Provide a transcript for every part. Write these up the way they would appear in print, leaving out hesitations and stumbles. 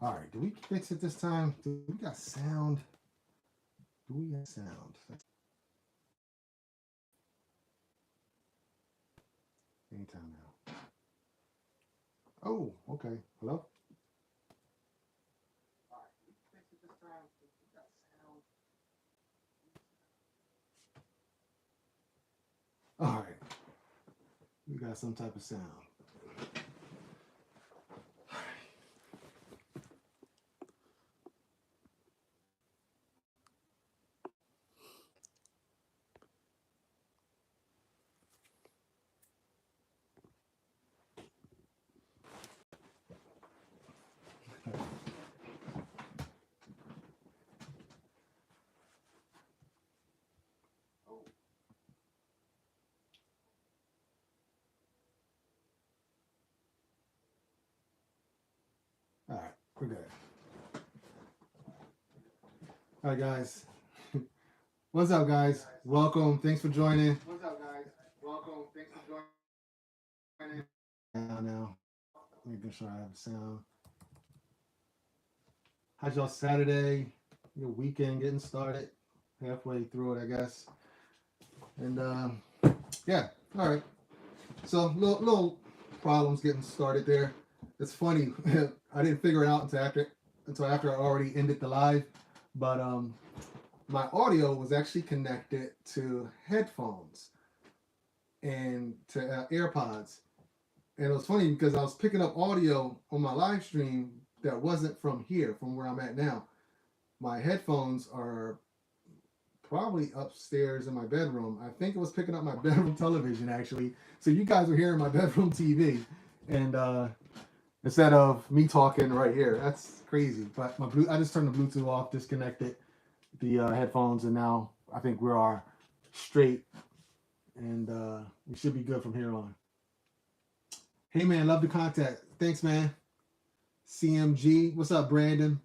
All right, do we fix it this time? Do we got sound? Do we have sound? Anytime now. Oh, okay. Hello? All right, do we fix it this time? Do we got sound? All right, we got some type of sound. All right, we're good. All right, guys. What's up, guys? Welcome. Thanks for joining. What's up, guys? Welcome. Thanks for joining. Now, making sure I have sound. How's y'all Saturday? Your weekend getting started? Halfway through it, I guess. And yeah, all right. So little problems getting started there. It's funny. I didn't figure it out until after I already ended the live, but my audio was actually connected to headphones and to AirPods. And it was funny because I was picking up audio on my live stream that wasn't from here, from where I'm at now. My headphones are probably upstairs in my bedroom. I think it was picking up my bedroom television actually. So you guys were hearing my bedroom TV, and instead of me talking right here, that's crazy. But I just turned the Bluetooth off, disconnected the headphones, and now I think we are straight, and we should be good from here on. Hey man, love the content. Thanks, man. CMG, what's up, Brandon?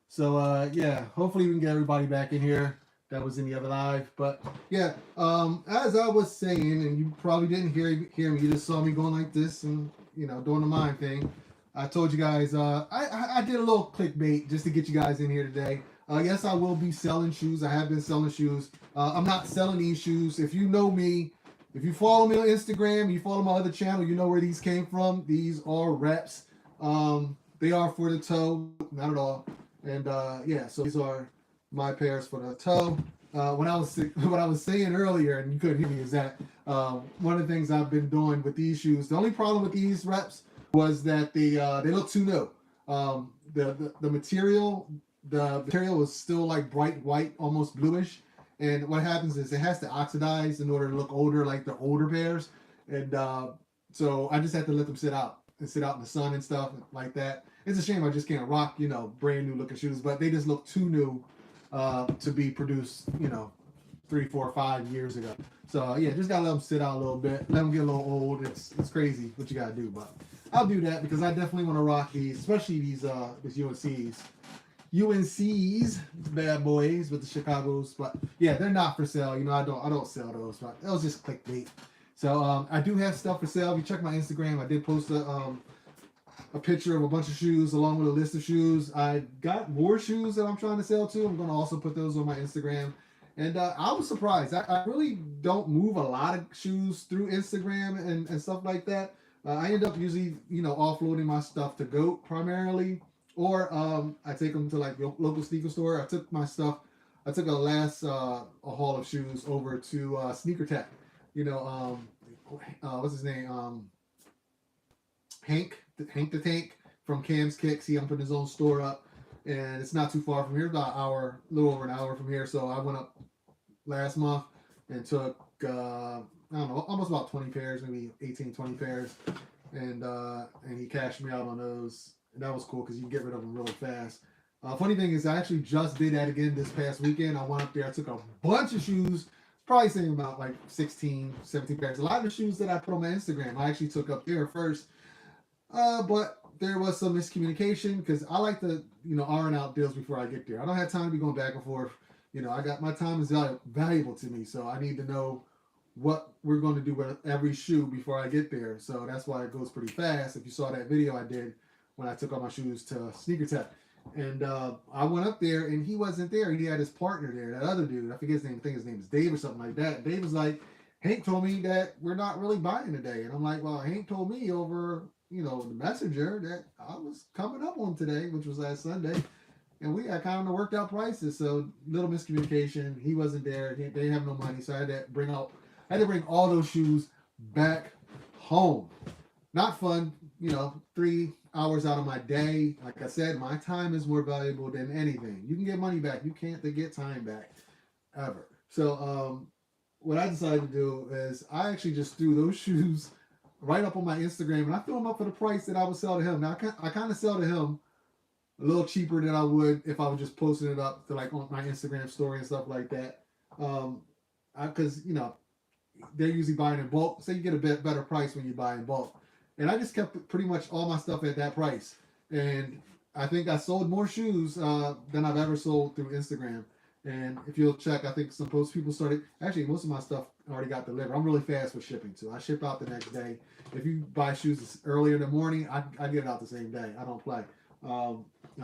So yeah, hopefully we can get everybody back in here that was in the other live. But yeah, as I was saying, and you probably didn't hear me, you just saw me going like this and doing the mind thing. I told you guys I did a little clickbait just to get you guys in here today. Yes, I will be selling shoes. I have been selling shoes. I'm not selling these shoes. If you know me, if you follow me on Instagram, you follow my other channel, you know where these came from. These are reps. They are for the toe, not at all. And yeah, so these are my pairs for the toe. What I was saying earlier, and you couldn't hear me, is that one of the things I've been doing with these shoes. The only problem with these reps was that they look too new. The material was still like bright white, almost bluish. And what happens is it has to oxidize in order to look older, like the older pairs. And so I just had to let them sit out in the sun and stuff like that. It's a shame I just can't rock, brand new looking shoes, but they just look too new to be produced, 3, 4, 5 years ago. So yeah, just gotta let them sit out a little bit, let them get a little old. It's crazy what you gotta do, but I'll do that because I definitely want to rock these, especially these UNC's bad boys with the Chicago's. But yeah, they're not for sale. I don't sell those, but that was just clickbait. So I do have stuff for sale. If you check my Instagram, I did post a picture of a bunch of shoes along with a list of shoes. I got more shoes that I'm trying to sell too. I'm going to also put those on my Instagram. And I was surprised. I really don't move a lot of shoes through Instagram and stuff like that. I end up usually, offloading my stuff to GOAT primarily, or I take them to like local sneaker store. I took a haul of shoes over to Sneaker Tech. What's his name? Hank the Tank from Cam's Kicks. He opened his own store up, and it's not too far from here, about an hour, a little over an hour from here. So I went up last month and took I don't know, almost about 20 pairs, maybe 18, 20 pairs, and he cashed me out on those. And that was cool because you can get rid of them really fast. Funny thing is, I actually just did that again this past weekend. I went up there, I took a bunch of shoes, probably saying about like 16, 17 pairs. A lot of the shoes that I put on my Instagram, I actually took up there first. But there was some miscommunication because I like to, iron out deals before I get there. I don't have time to be going back and forth. I got my time is valuable to me, so I need to know what we're going to do with every shoe before I get there. So that's why it goes pretty fast. If you saw that video I did when I took all my shoes to Sneaker Tech. And I went up there and he wasn't there. He had his partner there, that other dude. I forget his name. I think his name is Dave or something like that. Dave was like, Hank told me that we're not really buying today. And I'm like, well, Hank told me over, the messenger that I was coming up on today, which was last Sunday. And we had kind of worked out prices. So little miscommunication. He wasn't there. They didn't have no money. So I had to bring all those shoes back home. Not fun, 3 hours out of my day. Like I said, my time is more valuable than anything. You can get money back. You can't get time back ever. So what I decided to do is I actually just threw those shoes right up on my Instagram, and I threw them up for the price that I would sell to him. Now I kind of sell to him a little cheaper than I would if I was just posting it up to like on my Instagram story and stuff like that. Because they're usually buying in bulk, so you get a bit better price when you buy in bulk. And I just kept pretty much all my stuff at that price. And I think I sold more shoes than I've ever sold through Instagram. And if you'll check, I think some people started. Actually, most of my stuff already got delivered. I'm really fast with shipping too. I ship out the next day. If you buy shoes earlier in the morning, I get it out the same day. I don't play. I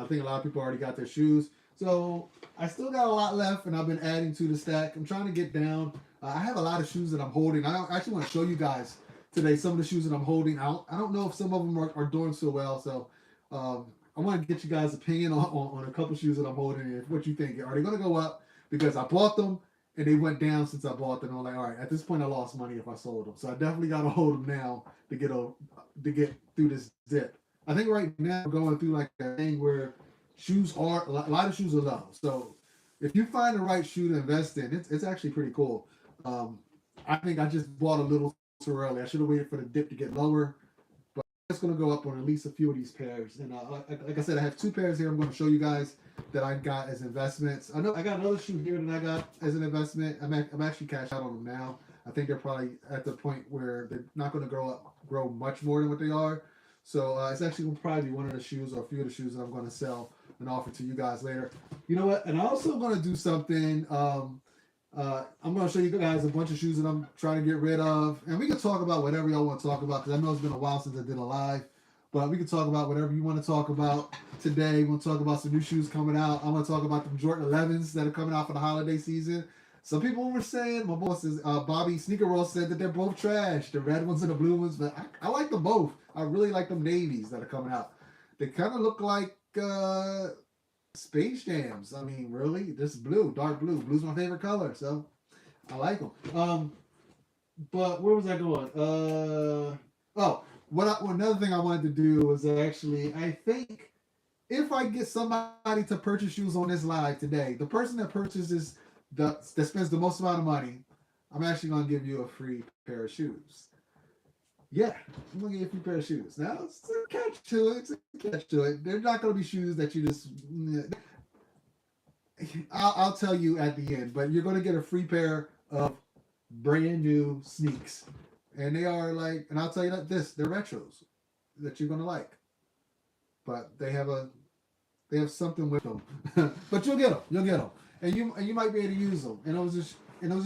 think a lot of people already got their shoes. So I still got a lot left, and I've been adding to the stack. I'm trying to get down. I have a lot of shoes that I'm holding. I actually want to show you guys today some of the shoes that I'm holding. I don't know if some of them are doing so well. So I want to get you guys' opinion on a couple shoes that I'm holding and what you think. Are they going to go up? Because I bought them and they went down since I bought them. I'm like, all right, at this point I lost money if I sold them. So I definitely got to hold them now to get through this dip. I think right now we're going through like a thing where a lot of shoes are low. So if you find the right shoe to invest in, it's actually pretty cool. I think I just bought a little too early. I should have waited for the dip to get lower. But it's going to go up on at least a few of these pairs. And like I said, I have 2 pairs here I'm going to show you guys that I got as investments. I know I got another shoe here that I got as an investment. I'm actually cashed out on them now. I think they're probably at the point where they're not going to grow much more than what they are. So it's actually going to probably be one of the shoes or a few of the shoes that I'm going to sell and offer to you guys later. You know what? And I'm also going to do something. I'm going to show you guys a bunch of shoes that I'm trying to get rid of. And we can talk about whatever y'all want to talk about, because I know it's been a while since I did a live. But we can talk about whatever you want to talk about today. We'll talk about some new shoes coming out. I'm going to talk about the Jordan 11s that are coming out for the holiday season. Some people were saying, my boss is Bobby Sneaker World said that they're both trash, the red ones and the blue ones. But I like them both. I really like them navies that are coming out. They kind of look like Space Jams. I mean, really, this is blue, dark blue. Blue's my favorite color, so I like them. But where was I going? Another thing I wanted to do was actually, I think if I get somebody to purchase shoes on this live today, the person that purchases that spends the most amount of money, I'm actually gonna give you a free pair of shoes. Yeah, I'm gonna give you a free pair of shoes. Now, it's a catch to it. It's a catch to it. They're not gonna be shoes that you just. I'll tell you at the end, but you're gonna get a free pair of brand new sneaks, and they are like, and I'll tell you that they're retros that you're gonna like, but they have something with them. But you'll get them, and you might be able to use them. And it was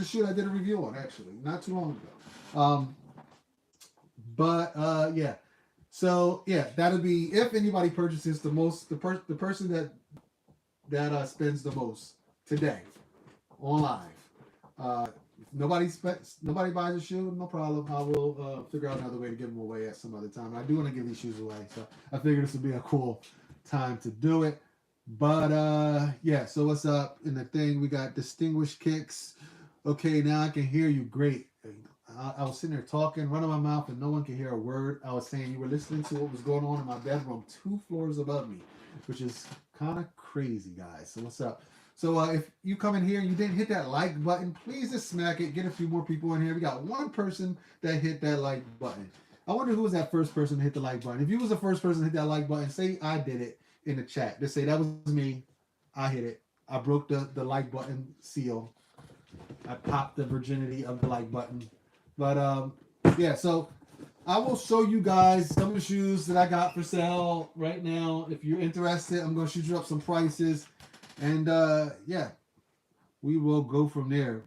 a shoe I did a review on actually not too long ago. Yeah. So yeah, that'll be if anybody purchases the person that spends the most today on live. If nobody buys a shoe, no problem. I will figure out another way to give them away at some other time. I do want to give these shoes away, so I figure this would be a cool time to do it. But yeah, so what's up in the thing? We got distinguished kicks. Okay, now I can hear you. Great. I was sitting there talking, running my mouth, and no one could hear a word. I was saying you were listening to what was going on in my bedroom 2 floors above me, which is kind of crazy, guys. So what's up? So if you come in here and you didn't hit that like button, please just smack it. Get a few more people in here. We got 1 person that hit that like button. I wonder who was that first person to hit the like button. If you was the first person to hit that like button, say I did it in the chat. Just say that was me. I hit it. I broke the like button seal. I popped the virginity of the like button. But yeah, so I will show you guys some of the shoes that I got for sale right now. If you're interested, I'm going to shoot you up some prices. And yeah, we will go from there.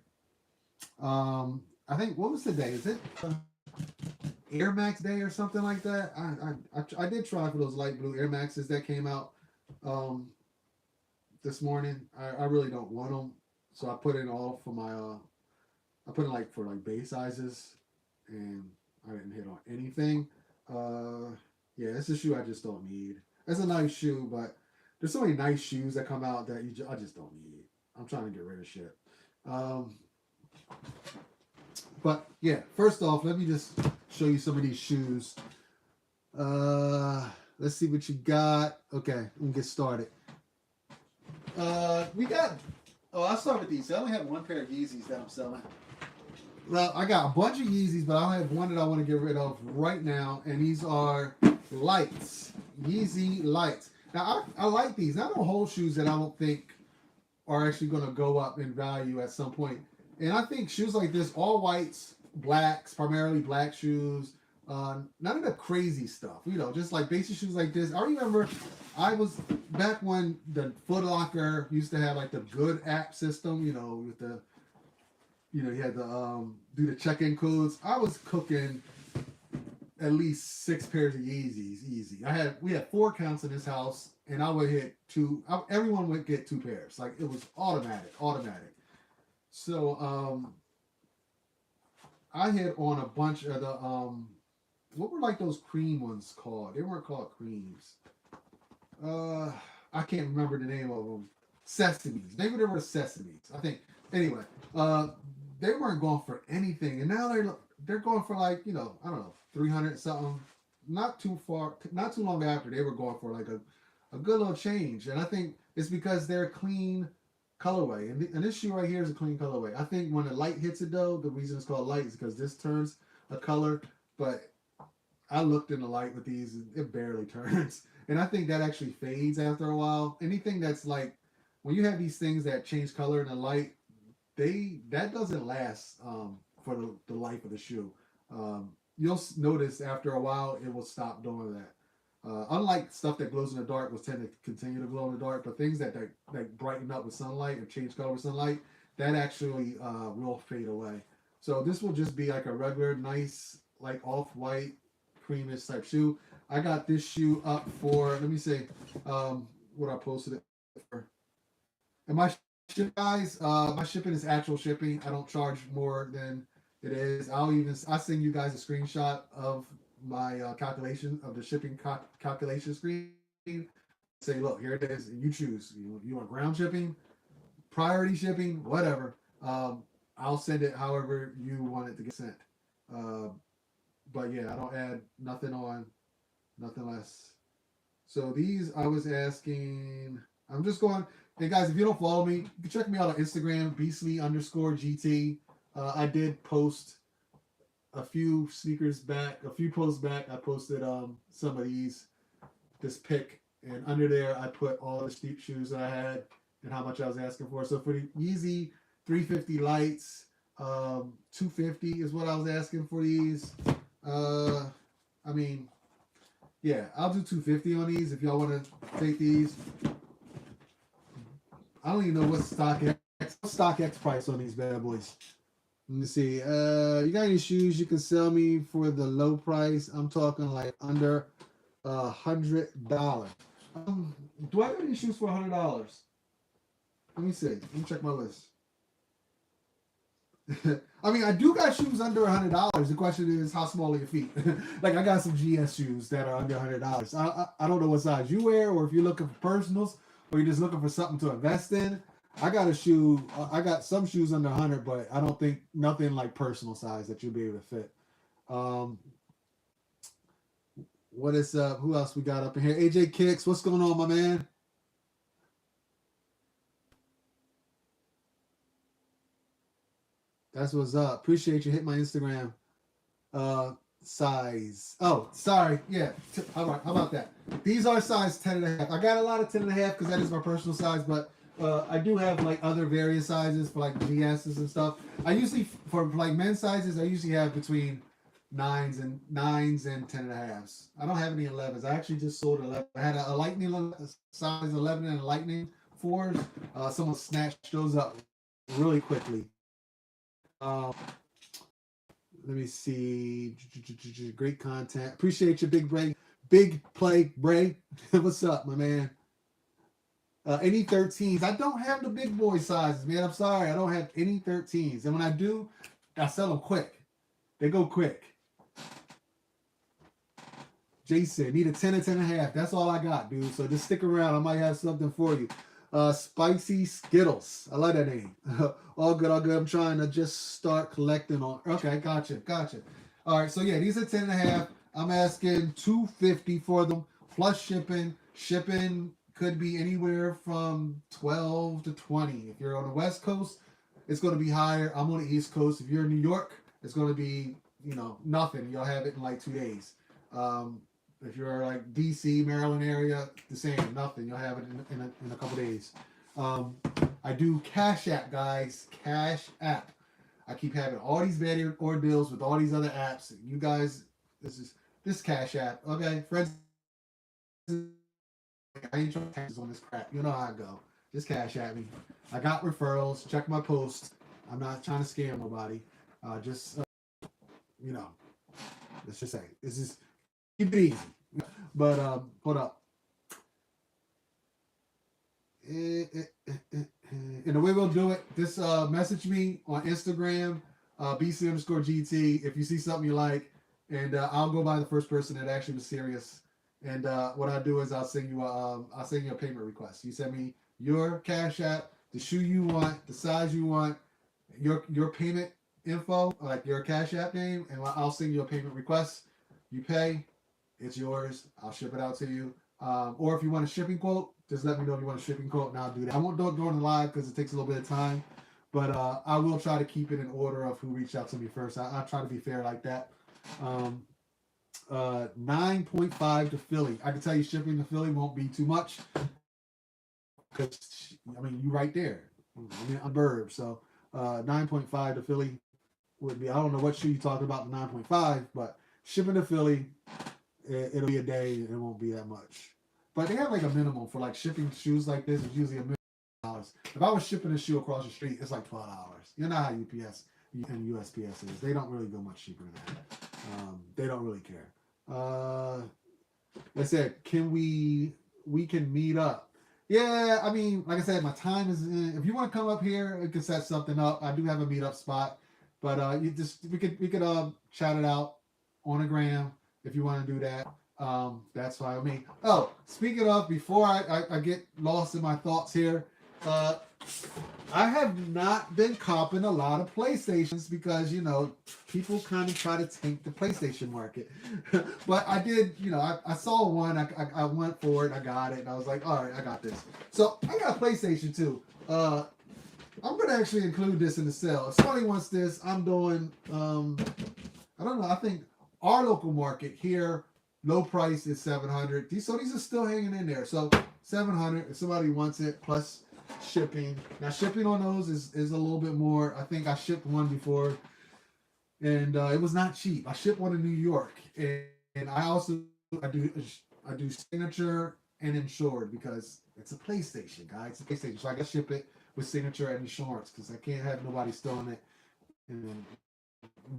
I think, what was the day? Is it Air Max Day or something like that? I did try for those light blue Air Maxes that came out um, this morning. I really don't want them, so I put in all for my I put in like for like base sizes, and I didn't hit on anything. Uh, yeah, it's a shoe I just don't need. It's a nice shoe, but there's so many nice shoes that come out that I just don't need. I'm trying to get rid of shit. Um, but yeah, first off, let me just show you some of these shoes. Uh, let's see what you got. Okay, let me get started. We got. Oh, I'll start with these. I only have one pair of Yeezys that I'm selling. Well, I got a bunch of Yeezys, but I have one that I want to get rid of right now, and these are lights. Yeezy lights. Now, I like these. Not on whole shoes that I don't think are actually going to go up in value at some point. And I think shoes like this, all whites, blacks, primarily black shoes, none of the crazy stuff. You know, just like basic shoes like this. I remember I was back when the Foot Locker used to have like the good app system, you know, with the you had to do the check-in codes. I was cooking at least 6 pairs of Yeezys easy. We had 4 counts in this house, and I would hit 2. Everyone would get 2 pairs. Like it was automatic. So I hit on a bunch of the what were like those cream ones called? They weren't called creams. I can't remember the name of them. Sesames. Maybe they were sesames. I think. Anyway, they weren't going for anything, and now they're going for like I don't know 300 something. Not too long after they were going for like a good little change, and I think it's because they're clean colorway, and this shoe right here is a clean colorway. I think when the light hits it though, the reason it's called light is because this turns a color, but I looked in the light with these, and it barely turns. And I think that actually fades after a while. Anything that's like, when you have these things that change color in the light, that doesn't last for the life of the shoe. You'll notice after a while it will stop doing that. Unlike stuff that glows in the dark, will tend to continue to glow in the dark, but things that brighten up with sunlight or change color with sunlight, that actually will fade away. So this will just be like a regular, nice, like off-white, creamish type shoe. I got this shoe up for, let me see, what I posted it for. And my guys, my shipping is actual shipping. I don't charge more than it is. I send you guys a screenshot of my calculation of the shipping calculation screen. Say, look, here it is, and you choose. You want ground shipping, priority shipping, whatever. I'll send it however you want it to get sent. Uh, but yeah, I don't add nothing on, nothing less. So these, I was asking. I'm just going. Hey guys, if you don't follow me, you can check me out on Instagram, beastly_GT. I did post a few sneakers back, a few posts back. I posted some of this pick, and under there I put all the steep shoes that I had and how much I was asking for. So for the Yeezy 350 lights, 250 is what I was asking for these. I mean, yeah, I'll do 250 on these if y'all want to take these. I don't even know what's StockX price on these bad boys. Let me see. You got any shoes you can sell me for the low price? I'm talking like under $100. Do I got any shoes for $100? Let me see. Let me check my list. I mean, I do got shoes under $100. The question is, how small are your feet? Like, I got some GS shoes that are under $100. I don't know what size you wear, or if you're looking for personals, or you're just looking for something to invest in. I got some shoes under 100, but I don't think nothing like personal size that you'll be able to fit. Um, what is up? Who else we got up in here? AJ Kicks, what's going on, my man? That's what's up. Appreciate you. Hit my Instagram. Size. Oh, sorry. Yeah. How about that? These are size 10 and a half. I got a lot of 10 and a half because that is my personal size, but I do have like other various sizes for like GSs and stuff. I usually, for like men's sizes, I usually have between nines and 10 and a halves. I don't have any 11s. I actually just sold 11. I had a lightning size 11 and a lightning 4s. Someone snatched those up really quickly. Um, Let me see. Great content. Appreciate you, Big Bray. Big Play Bray. What's up, my man? Any 13s. I don't have the big boy sizes, man. I'm sorry. I don't have any 13s. And when I do, I sell them quick. They go quick. Jason, need a 10 and 10 and a half. That's all I got, dude. So just stick around. I might have something for you. Spicy Skittles. I like that name. All good, all good. I'm trying to just start collecting on. Okay, gotcha. All right, so yeah, these are 10 and a half. I'm asking $2.50 for them plus shipping. Shipping could be anywhere from 12 to 20. If you're on the West Coast, it's going to be higher. I'm on the East Coast. If you're in New York, it's going to be, nothing. You'll have it in like 2 days. If you're like DC, Maryland area, the same, nothing. You'll have it in a couple days. I do Cash App, guys. Cash App. I keep having all these bad ordeals with all these other apps. You guys, this Cash App. Okay, friends. I ain't trying to taxes on this crap. You know how I go. Just Cash App me. I got referrals. Check my posts. I'm not trying to scam nobody. Let's just say this is. Keep it easy. But hold up. And the way we'll do it, just message me on Instagram, BC_GT, if you see something you like, and I'll go by the first person that actually was serious. And what I do is I'll send you a payment request. You send me your Cash App, the shoe you want, the size you want, your payment info, like your Cash App name, and I'll send you a payment request. You pay. It's yours. I'll ship it out to you. Or if you want a shipping quote, just let me know if you want a shipping quote, and I'll do that. I won't do it during the live because it takes a little bit of time, but I will try to keep it in order of who reached out to me first. I'll try to be fair like that. 9.5 to Philly. I can tell you shipping to Philly won't be too much because, you right there. I'm Burb, so 9.5 to Philly would be, I don't know what shoe you're talking about, the 9.5, but shipping to Philly, it'll be a day and it won't be that much. But they have like a minimum for like shipping shoes like this. It's usually $1,000,000. If I was shipping a shoe across the street, it's like $12. You know how UPS and USPS is. They don't really go much cheaper than that. They don't really care. Like I said, we can meet up. Yeah, like I said, my time is in. If you want to come up here, we can set something up. I do have a meetup spot, but we could chat it out on a gram if you want to do that. That's fine with me. Oh, speaking of, before I get lost in my thoughts here, I have not been copping a lot of PlayStations because, people kind of try to tank the PlayStation market. But I did, I saw one, I went for it, I got it, and I was like, all right, I got this. So I got a PlayStation 2. I'm going to actually include this in the sale. If somebody wants this, I'm doing, I don't know, I think our local market here, low price is $700. So these are still hanging in there. So $700 if somebody wants it, plus shipping. Now shipping on those is a little bit more. I think I shipped one before, and it was not cheap. I shipped one in New York, and I do signature and insured because it's a PlayStation, guys. It's a PlayStation, so I got to ship it with signature and insurance because I can't have nobody stealing it and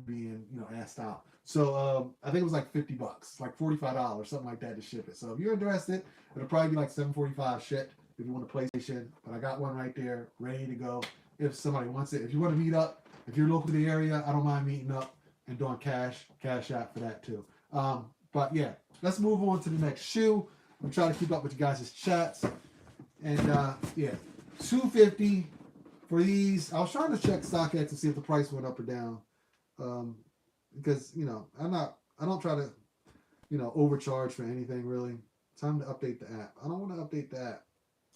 being asked out. So I think it was like $50, like $45, something like that to ship it. So if you're interested, it'll probably be like $745 shipped if you want a PlayStation. But I got one right there ready to go if somebody wants it. If you want to meet up, if you're local to the area, I don't mind meeting up and doing cash out for that too. But yeah, let's move on to the next shoe. I'm trying to keep up with you guys' chats. And yeah, $250 for these. I was trying to check StockX to see if the price went up or down. Because I don't try to overcharge for anything really. Time to update the app. I don't want to update the app.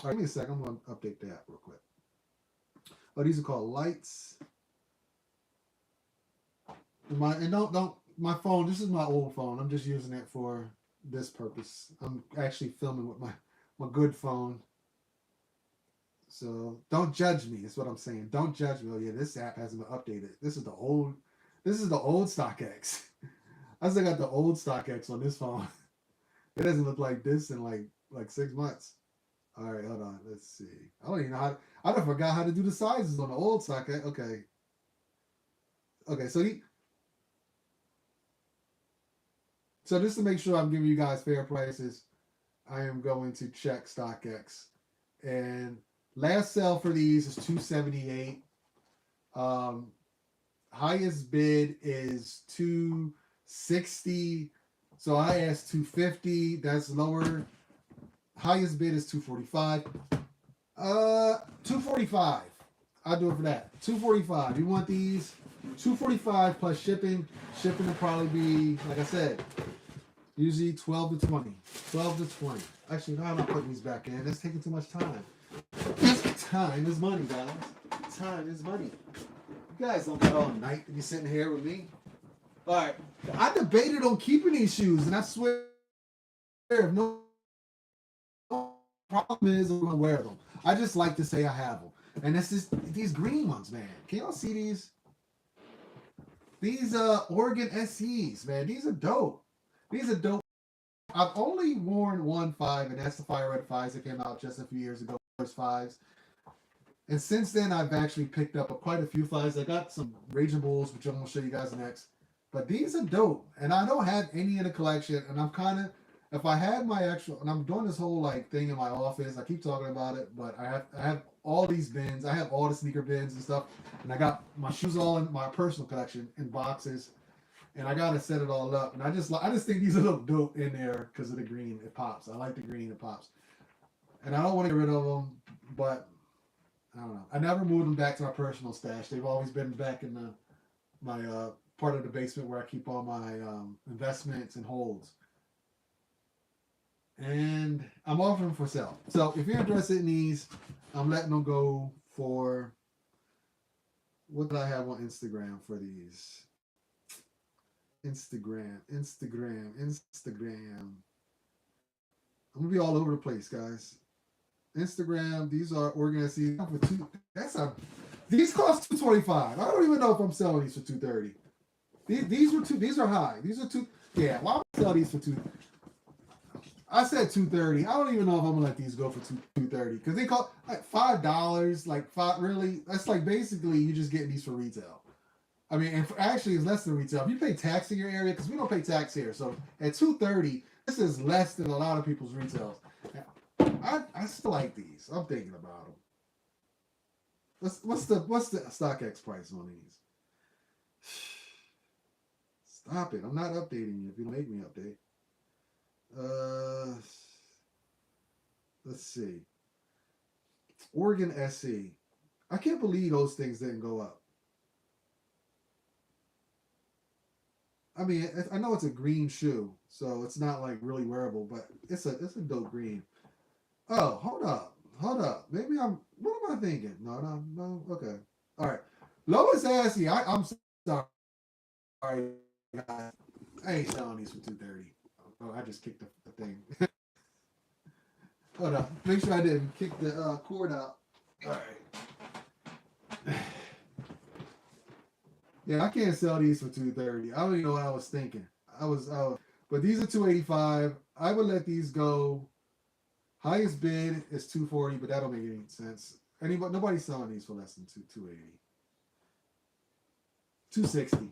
All right, give me a second. I'm going to update the app real quick. Oh, these are called lights. My phone. This is my old phone. I'm just using it for this purpose. I'm actually filming with my good phone. So don't judge me. Is what I'm saying. Don't judge me. Oh yeah, this app hasn't been updated. This is the old StockX. I still got the old StockX on this phone. It doesn't look like this in like 6 months. All right, hold on. Let's see. I don't even know I don't forgot how to do the sizes on the old StockX. Okay. So So just to make sure I'm giving you guys fair prices, I am going to check StockX. And last sale for these is 278. Um, highest bid is 260. So I asked 250. That's lower. Highest bid is 245. 245. I'll do it for that. 245. You want these? 245 plus shipping. Shipping will probably be, like I said, usually 12 to 20. 12 to 20. Actually, no, I'm not putting these back in. It's taking too much time. Time is money, guys. Time is money. You guys don't got all night to be sitting here with me. All right. I debated on keeping these shoes, and I swear, if no problem is, I'm gonna wear them. I just like to say I have them, and this is these green ones, man. Can y'all see these? These Oregon SEs, man. These are dope. These are dope. I've only worn one five, and that's the Fire Red fives that came out just a few years ago. First fives. And since then, I've actually picked up quite a few fives. I got some Raging Bulls, which I'm going to show you guys next. But these are dope. And I don't have any in the collection. And I'm kind of, if I had my actual, and I'm doing this whole like thing in my office. I keep talking about it, but I have all these bins. I have all the sneaker bins and stuff. And I got my shoes all in my personal collection in boxes. And I got to set it all up. And I just think these look dope in there because of the green. It pops. I like the green. It pops. And I don't want to get rid of them, but I don't know. I never moved them back to my personal stash. They've always been back in my part of the basement where I keep all my investments and holds. And I'm offering them for sale. So if you're interested in these, I'm letting them go for, what did I have on Instagram for these? Instagram. I'm gonna be all over the place, guys. Instagram. These are organized for two. These cost $225. I don't even know if I'm selling these for $230. These were two. These are high. These are two. Yeah. Why would I sell these for $2? I said $230. I don't even know if I'm gonna let these go for $230 because they cost like $5. Like five. Really? That's like basically you just getting these for retail. I mean, and actually, it's less than retail. If you pay tax in your area, because we don't pay tax here, so at $230, this is less than a lot of people's retails. I still like these. I'm thinking about them. What's the StockX price on these? Stop it! I'm not updating you if you don't make me update. Let's see. Oregon SC. I can't believe those things didn't go up. I mean, I know it's a green shoe, so it's not like really wearable, but it's a dope green. Oh, hold up. Maybe What am I thinking? No. Okay, all right. Lois Assy. I'm sorry, guys. I ain't selling these for $230. Oh, I just kicked the thing. Hold up. Make sure I didn't kick the cord out. All right. Yeah, I can't sell these for $230. I don't even know what I was thinking. But these are $285. I would let these go. Highest bid is $240, but that don't make any sense. Nobody's selling these for less than $280. $260.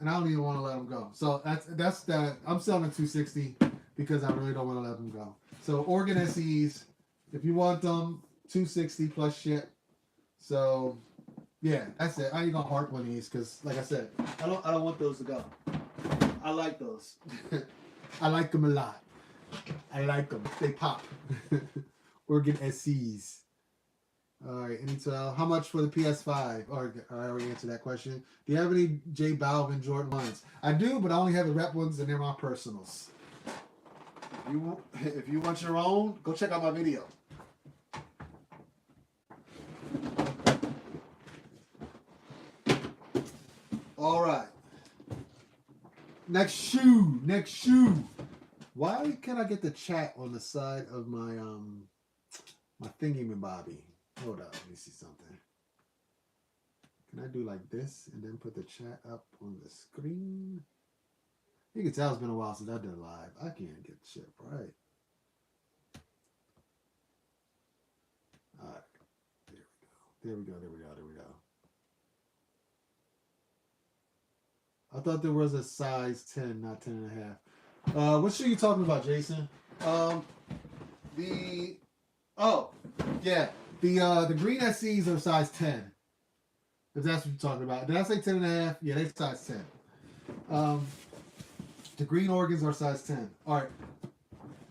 And I don't even want to let them go. So that's that. I'm selling $260 because I really don't want to let them go. So Oregon SEs, if you want them, $260 plus ship. So yeah, that's it. I ain't gonna harp on these because, like I said, I don't want those to go. I like those. I like them a lot. I like them. They pop. Oregon SCs. All right. How much for the PS5? Or I already answered that question. Do you have any J Balvin Jordan ones? I do, but I only have the rep ones, and they're my personals. If you want your own, go check out my video. All right. Next shoe. Why can't I get the chat on the side of my my thingy-mabobby? Hold up, let me see something. Can I do like this and then put the chat up on the screen? You can tell it's been a while since I did live. I can't get shit right. All right. There we go. I thought there was a size 10, not 10 and a half. What shoe are you talking about, Jason? Um, the oh yeah, the green SCs are size 10. If that's what you're talking about. Did I say 10 and a half? Yeah, they're size 10. Um, the green organs are size 10. All right.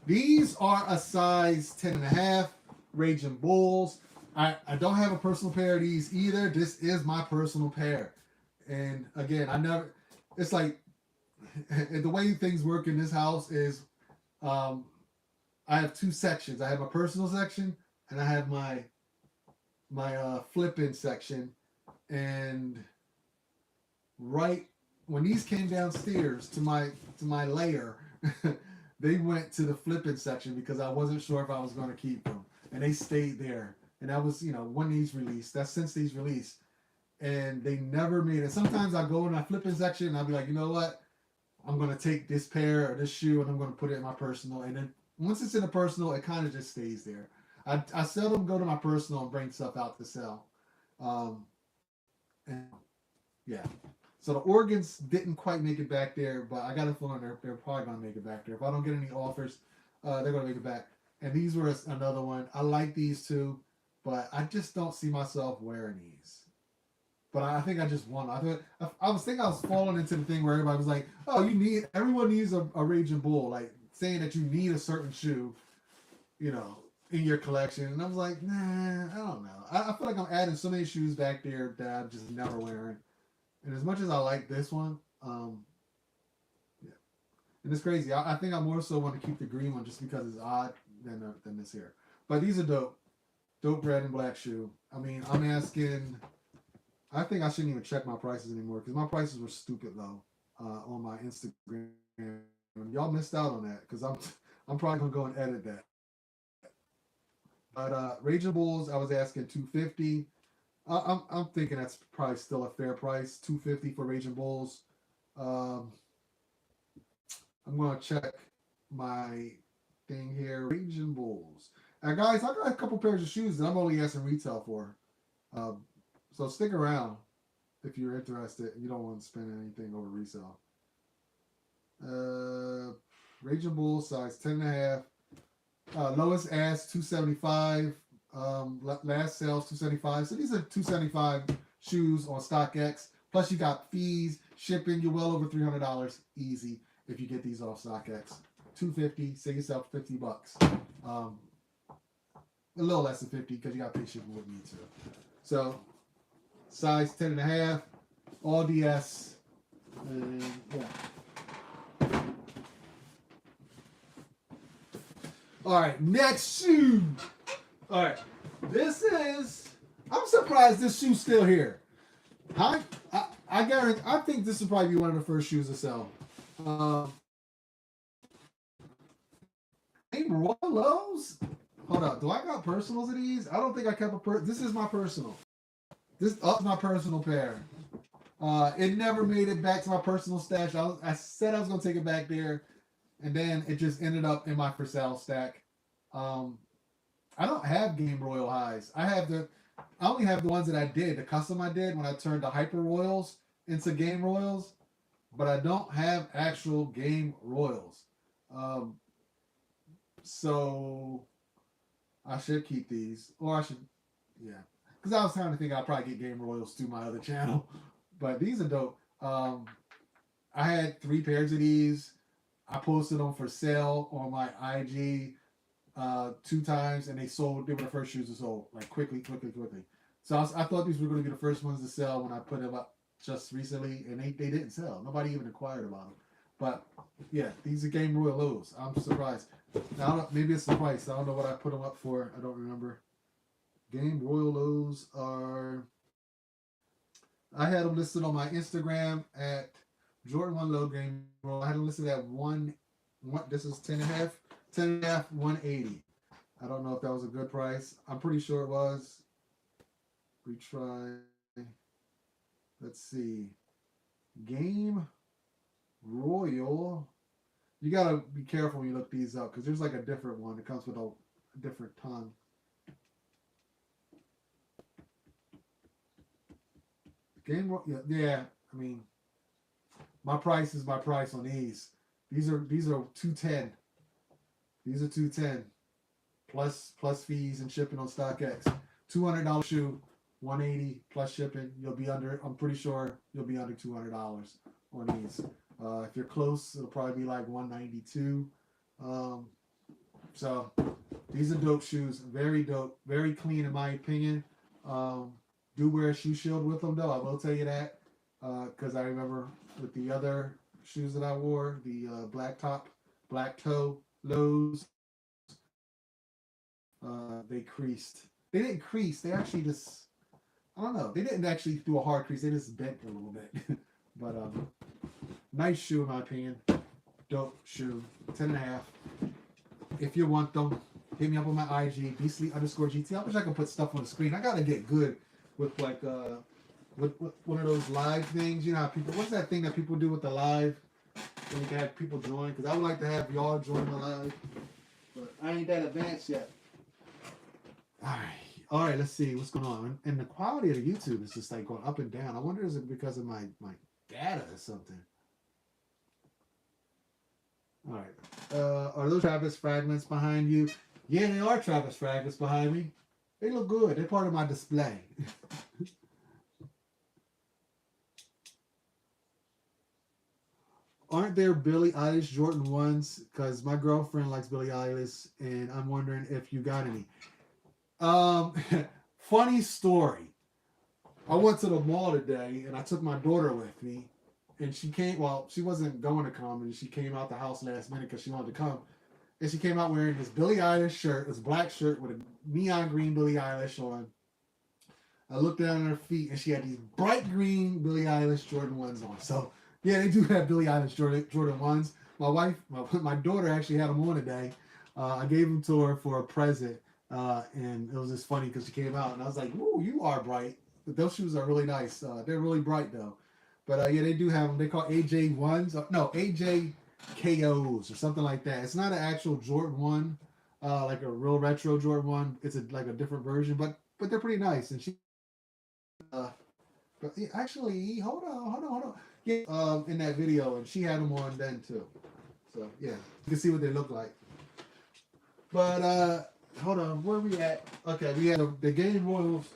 These are a size 10 and a half. Raging Bulls. I don't have a personal pair of these either. This is my personal pair. And again, it's like, the way things work in this house is um, I have two sections. I have my personal section and I have my flip-in section. And right when these came downstairs to my lair, they went to the flipping section because I wasn't sure if I was going to keep them, and they stayed there. And that was, when these released. That's since these released, and they never made it. Sometimes I go in my flipping section and I'll be like, you know what? I'm going to take this pair or this shoe and I'm going to put it in my personal. And then once it's in the personal, it kind of just stays there. I seldom go to my personal and bring stuff out to sell. And yeah. So the organs didn't quite make it back there, but I got a feeling they're probably gonna make it back there. If I don't get any offers, they're gonna make it back. And these were another one. I like these two, but I just don't see myself wearing these. But I think I just want. I was thinking I was falling into the thing where everybody was like, "Oh, everyone needs a Raging Bull," like saying that you need a certain shoe, in your collection. And I was like, nah, I don't know. I feel like I'm adding so many shoes back there that I'm just never wearing. And as much as I like this one, yeah, and it's crazy. I think I more so want to keep the green one just because it's odd than this here. But these are dope red and black shoe. I mean, I'm asking. I think I shouldn't even check my prices anymore because my prices were stupid low on my Instagram. Y'all missed out on that because I'm probably gonna go and edit that. But Raging Bulls, I was asking 250. I'm thinking that's probably still a fair price, 250 for Raging Bulls. Um, I'm gonna check my thing here, Raging Bulls. Now, guys, I got a couple pairs of shoes that I'm only asking retail for. Um, so stick around if you're interested and you don't want to spend anything over resale. Raging Bulls, size 10 and a half. Lowest ask 275. Last sales 275. So these are 275 shoes on StockX. Plus you got fees, shipping. You're well over $300 easy if you get these off StockX. 250. Save yourself $50. A little less than 50 because you got to pay shipping with me too. So size 10 and a half. All DS. And yeah. All right, next shoe. All right, I'm surprised this shoe's still here. I guarantee, I think this will probably be one of the first shoes to sell. Hey, Royals? Hold up, do I got personals of these? I don't think I kept this is my personal. This is my personal pair. It never made it back to my personal stash. I said I was going to take it back there. And then it just ended up in my for sale stack. I don't have Game Royal highs. I only have the ones that I did, the custom I did when I turned the Hyper Royals into Game Royals, but I don't have actual Game Royals. So I should keep these, or I should, yeah, because I was trying to think I'll probably get Game Royals through my other channel, but these are dope. I had 3 pairs of these. I posted them for sale on my IG 2 times, and they sold. They were the first shoes to sold, like quickly. So I thought these were going to be the first ones to sell when I put them up just recently, and they didn't sell. Nobody even inquired about them. But yeah, these are Game Royal lows. I'm surprised. Now, maybe it's the price. I don't know what I put them up for. I don't remember. Game Royal lows are. I had them listed on my Instagram at Jordan 1 low Game Royal. I had them listed at one. This is 10 and a half. 10 and a half, 180. I don't know if that was a good price. I'm pretty sure it was. Retry. Let's see. Game Royal. You gotta be careful when you look these up because there's like a different one. It comes with a different tongue. Game Royal. Yeah. I mean, My price is my price on these. These are 210. These are 210 plus fees and shipping on StockX. $200 shoe, 180 plus shipping. You'll be under. I'm pretty sure you'll be under $200 on these. If you're close, it'll probably be like 192. Um, so these are dope shoes. Very dope. Very clean in my opinion. Um, do wear a shoe shield with them though. I will tell you that because I remember with the other shoes that I wore, the black top, black toe lows, they creased. They didn't crease. They actually just I don't know. They didn't actually do a hard crease. They just bent a little bit. But nice shoe in my opinion. Dope shoe. 10.5. If you want them, hit me up on my IG, beastly_GT. I wish I could put stuff on the screen. I gotta get good with like with one of those live things. You know how people what's that thing that people do with the live when you can have people join? Because I would like to have y'all join the live. But I ain't that advanced yet. All right, let's see what's going on. And the quality of the YouTube is just like going up and down. I wonder is it because of my data or something? All right. Are those Travis fragments behind you? Yeah, they are Travis fragments behind me. They look good. They're part of my display. Aren't there Billie Eilish Jordan 1s? Because my girlfriend likes Billie Eilish, and I'm wondering if you got any. Um, funny story. I went to the mall today, and I took my daughter with me, and she came. Well, she wasn't going to come, and she came out the house last minute because she wanted to come, and she came out wearing this Billie Eilish shirt, this black shirt with a neon green Billie Eilish on. I looked down at her feet, and she had these bright green Billie Eilish Jordan 1s on. So yeah, they do have Billie Eilish Jordan 1s. My wife, my daughter actually had them on today. I gave them to her for a present. And it was just funny because she came out and I was like, "Ooh, you are bright." But those shoes are really nice. They're really bright though. But yeah, they do have them. They call AJ ones. No, AJ KOs or something like that. It's not an actual Jordan one, like a real retro Jordan one. It's like a different version, but they're pretty nice. And she, but yeah, actually, hold on. Yeah, in that video, and she had them on then too. So yeah, you can see what they look like. But hold on, where are we at? Okay, we had the Game Royals.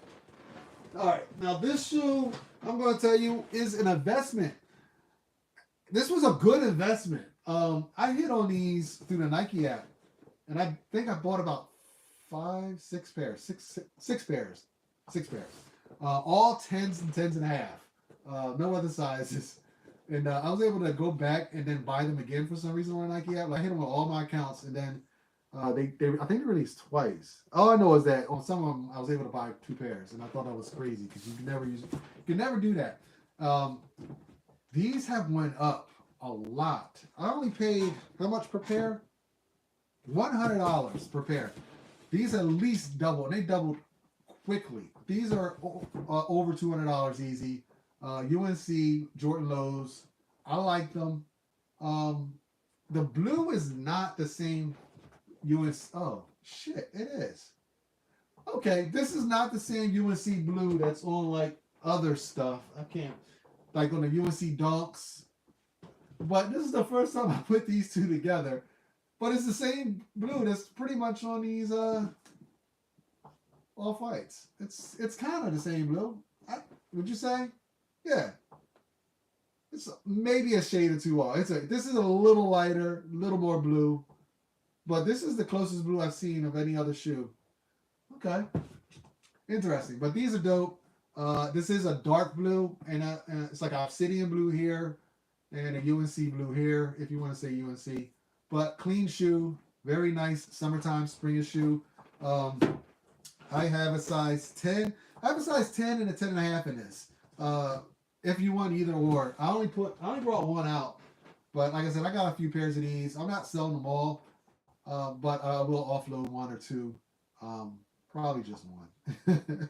All right, now this shoe, I'm going to tell you, is an investment. This was a good investment. I hit on these through the Nike app, and I think I bought about six pairs, six pairs, all tens and tens and a half. No other sizes. And I was able to go back and then buy them again for some reason on the Nike app. I hit them on all my accounts, and then they I think they released twice. All I know is that on some of them I was able to buy two pairs, and I thought that was crazy because you can never do that. Um, these have went up a lot. I only paid how much per pair? $100 per pair. These at least double, and they doubled quickly. These are over $200 easy. UNC Jordan Lows. I like them. Um, the blue is not the same UNC. Oh shit, it is. Okay, this is not the same UNC blue that's on like other stuff. I can't like on the UNC Dunks. But this is the first time I put these two together. But it's the same blue that's pretty much on these off whites. It's kind of the same blue. Would you say? Yeah. It's maybe a shade or two off. This is a little lighter, a little more blue. But this is the closest blue I've seen of any other shoe. Okay. Interesting. But these are dope. This is a dark blue, and it's like an obsidian blue here, and a UNC blue here, if you want to say UNC. But clean shoe, very nice summertime spring shoe. Um, I have a size 10. I have a size 10 and a 10 and a half in this. If you want either or. I only brought one out. But like I said, I got a few pairs of these. I'm not selling them all. But I will offload one or two. Probably just one.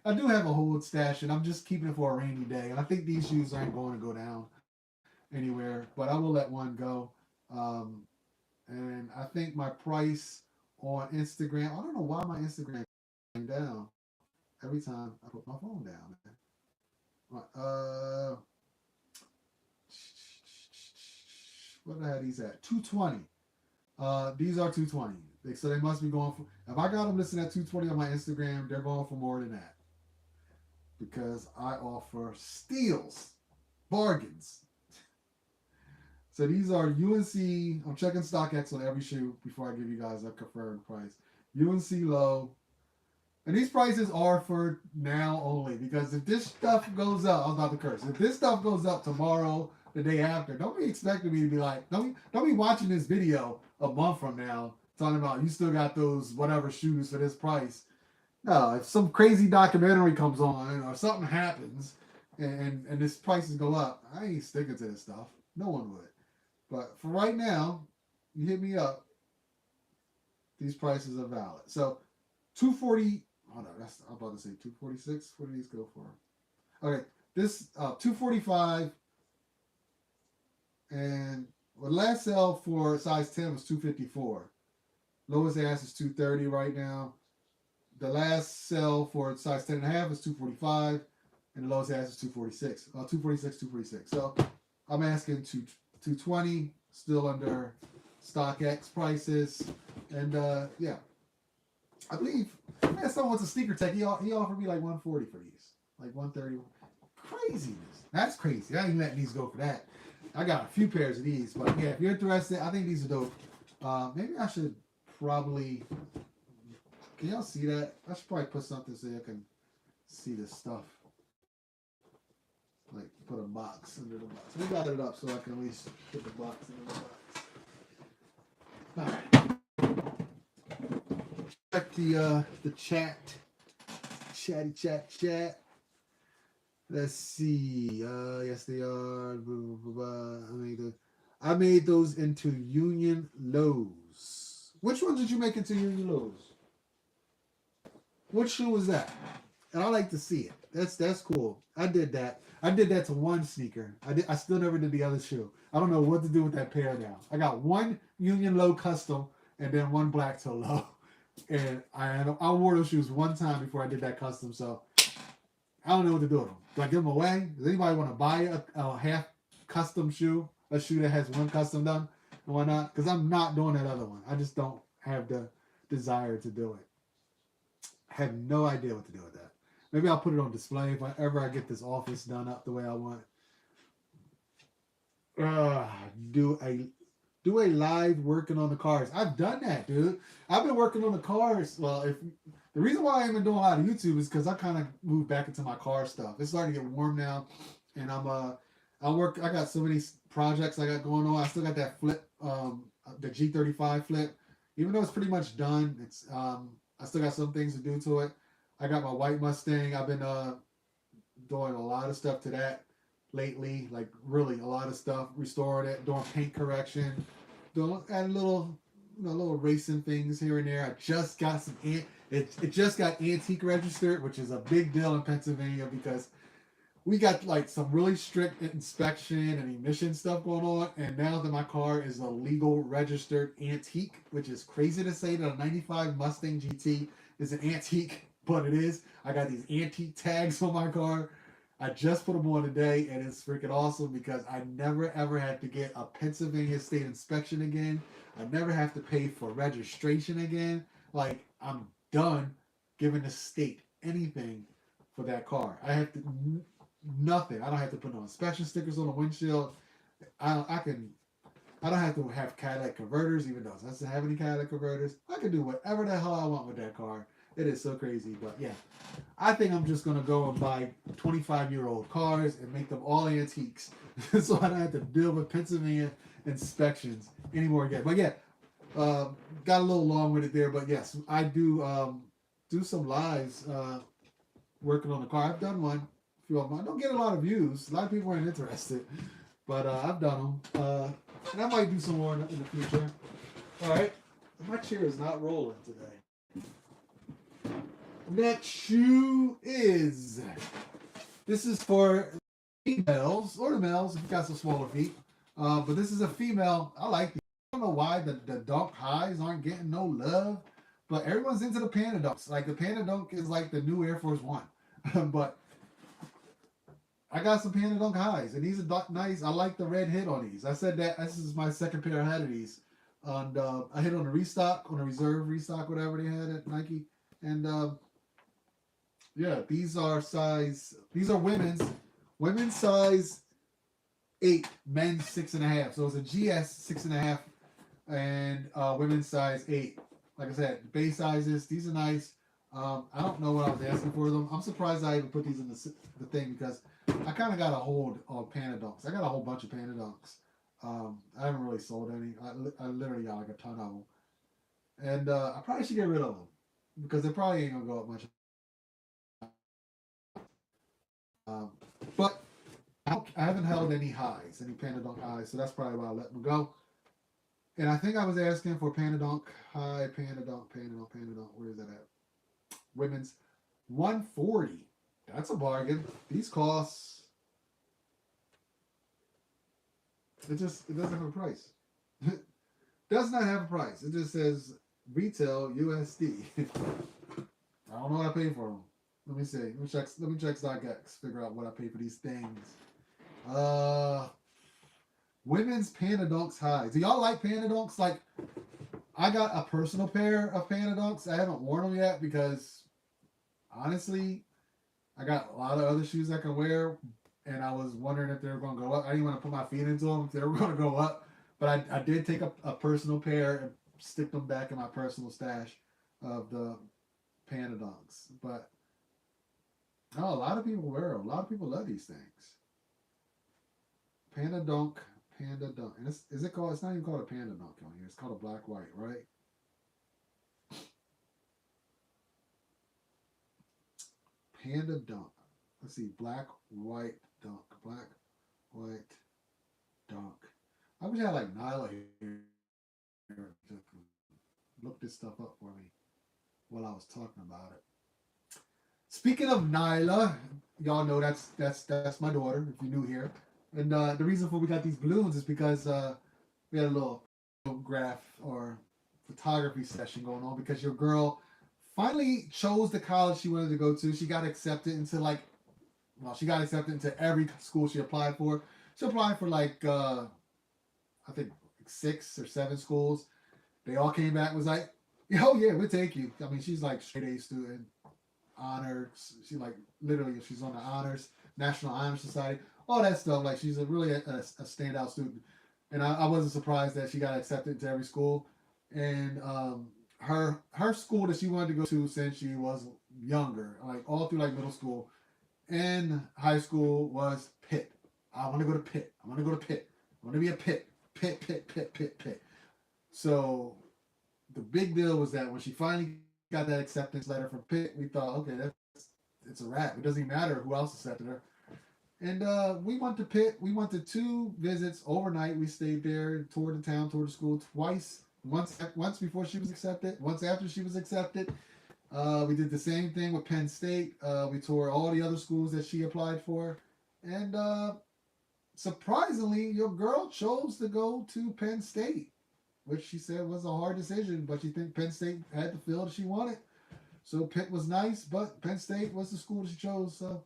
I do have a whole stash, and I'm just keeping it for a rainy day. And I think these shoes aren't going to go down anywhere, but I will let one go. Um, and I think my price on Instagram, I don't know why my Instagram came down every time I put my phone down. what the hell these at? 220. These are 220. So they must be going for. If I got them listed at 220 on my Instagram, they're going for more than that because I offer steals, bargains. So these are UNC. I'm checking StockX on every shoe before I give you guys a confirmed price. UNC low. And these prices are for now only because if this stuff goes up, I was about to curse. If this stuff goes up tomorrow, the day after, don't be expecting me to be like, don't be watching this video a month from now talking about you still got those whatever shoes for this price. No, if some crazy documentary comes on or something happens and this prices go up, I ain't sticking to this stuff. No one would. But for right now, you hit me up. These prices are valid. So 240. Hold on, I'm about to say 246. What do these go for? Okay, this 245 and the last sale for size 10 was 254. Lowest ass is 230 right now. The last sale for size 10 and a half is 245 and the lowest ass is 246. 246, 246. So I'm asking 220, still under StockX prices. And yeah, I believe someone wants a sneaker tech. He offered me like 140 for these, like 130. Craziness. That's crazy. I ain't letting these go for that. I got a few pairs of these, but yeah, if you're interested, I think these are dope. Maybe I should probably. Can y'all see that? I should probably put something so you can see this stuff. Like put a box under the box. We got it up so I can at least put the box under the box. All right. Check the chat. Chat. Let's see. Yes, they are. I made those into Union lows. Which ones did you make into Union lows? What shoe was that? And I like to see it. That's cool. I did that. I did that to one sneaker. I still never did the other shoe. I don't know what to do with that pair now. I got one Union low custom and then one black toe low. And I wore those shoes one time before I did that custom, so I don't know what to do with them. Do I give them away? Does anybody want to buy a half custom shoe? A shoe that has one custom done? And why not? Because I'm not doing that other one. I just don't have the desire to do it. I have no idea what to do with that. Maybe I'll put it on display if ever I get this office done up the way I want. Do a live working on the cars. I've done that, dude. I've been working on the cars. Well, the reason why I haven't been doing a lot of YouTube is because I kind of moved back into my car stuff. It's starting to get warm now, and I got so many projects I got going on. I still got that flip, the G35 flip, even though it's pretty much done. It's I still got some things to do to it. I got my white Mustang. I've been doing a lot of stuff to that lately, like really a lot of stuff, restoring it, doing paint correction, adding little racing things here and there. I just got it just got antique registered, which is a big deal in Pennsylvania because we got like some really strict inspection and emission stuff going on, and now that my car is a legal registered antique, which is crazy to say that a 95 Mustang GT is an antique, but it is. I got these antique tags on my car. I just put them on today, and it's freaking awesome because I never ever had to get a Pennsylvania state inspection again. I never have to pay for registration again. Like, I'm done giving the state anything for that car. I have to nothing. I don't have to put no inspection stickers on the windshield. I don't have to have catalytic converters, even though it doesn't have any catalytic converters. I can do whatever the hell I want with that car. It is so crazy, but yeah. I think I'm just going to go and buy 25-year-old cars and make them all antiques so I don't have to deal with Pennsylvania inspections anymore again. But yeah, got a little long with it there, but yes, I do some lives working on the car. I've done one. A few of them. I don't get a lot of views. A lot of people aren't interested, but I've done them. And I might do some more in the future. All right. My chair is not rolling today. Next shoe is, this is for females, or the males if you got some smaller feet. But this is a female. I like these. I don't know why the Dunk Highs aren't getting no love, but everyone's into the Panda Dunks. Like the Panda Dunk is like the new Air Force One. But I got some Panda Dunk highs, and these are nice. I like the red hit on these. I said that this is my second pair I had of these. And I hit on the restock, on the reserve restock, whatever they had at Nike. And yeah, these are size. These are women's size 8, men's 6.5. So it's a GS 6.5, and women's size 8. Like I said, base sizes. These are nice. I don't know what I was asking for them. I'm surprised I even put these in the thing because I kind of got a hold on Panda Dunks. I got a whole bunch of Panda Dunks. I haven't really sold any. I literally got like a ton of them, and I probably should get rid of them because they probably ain't gonna go up much. But I haven't held any highs, any Panda Dunk highs, so that's probably why I let them go. And I think I was asking for Panda Dunk high, Panda Dunk, Panda Dunk, Panda Dunk. Where is that at? Women's 140. That's a bargain. These costs. It doesn't have a price. It does not have a price. It just says retail USD. I don't know what I paid for them. Let me see. Let me check StockX. Figure out what I paid for these things. Women's Panda Dunks high. Do y'all like Panda Dunks? Like, I got a personal pair of Panda Dunks. I haven't worn them yet because, honestly, I got a lot of other shoes I can wear, and I was wondering if they were going to go up. I didn't want to put my feet into them if they were going to go up, but I did take a personal pair and stick them back in my personal stash of the Panda Dunks. But no, a lot of people wear them. A lot of people love these things. Panda Dunk, Panda Dunk. And is it called? It's not even called a Panda Dunk on here. It's called a black white, right? Panda Dunk. Let's see, black white dunk, black white dunk. I wish I had like Nyla here to look this stuff up for me while I was talking about it. Speaking of Nyla, y'all know that's my daughter. If you're new here, and the reason for we got these balloons is because we had a little photograph or photography session going on because your girl finally chose the college she wanted to go to. She got accepted into she got accepted into every school she applied for. She applied for I think 6 or 7 schools. They all came back and was like, oh yeah, we'll take you. I mean, she's like straight A student, honors. She like literally she's on the honors, National Honor Society, all that stuff. Like she's really a standout student. And I wasn't surprised that she got accepted to every school. And her school that she wanted to go to since she was younger, like all through like middle school and high school, was Pitt. I want to go to Pitt. I want to go to Pitt. I want to be a Pitt. Pitt, Pitt, Pitt, Pitt, Pitt. So the big deal was that when she finally got that acceptance letter from Pitt, we thought, okay, it's a wrap. It doesn't even matter who else accepted her. And we went to Pitt. We went to 2 visits overnight. We stayed there, toured the town, toured the school twice. Once before she was accepted, once after she was accepted. We did the same thing with Penn State. We toured all the other schools that she applied for. And surprisingly, your girl chose to go to Penn State, which she said was a hard decision, but she think Penn State had the field she wanted. So Pitt was nice, but Penn State was the school she chose. So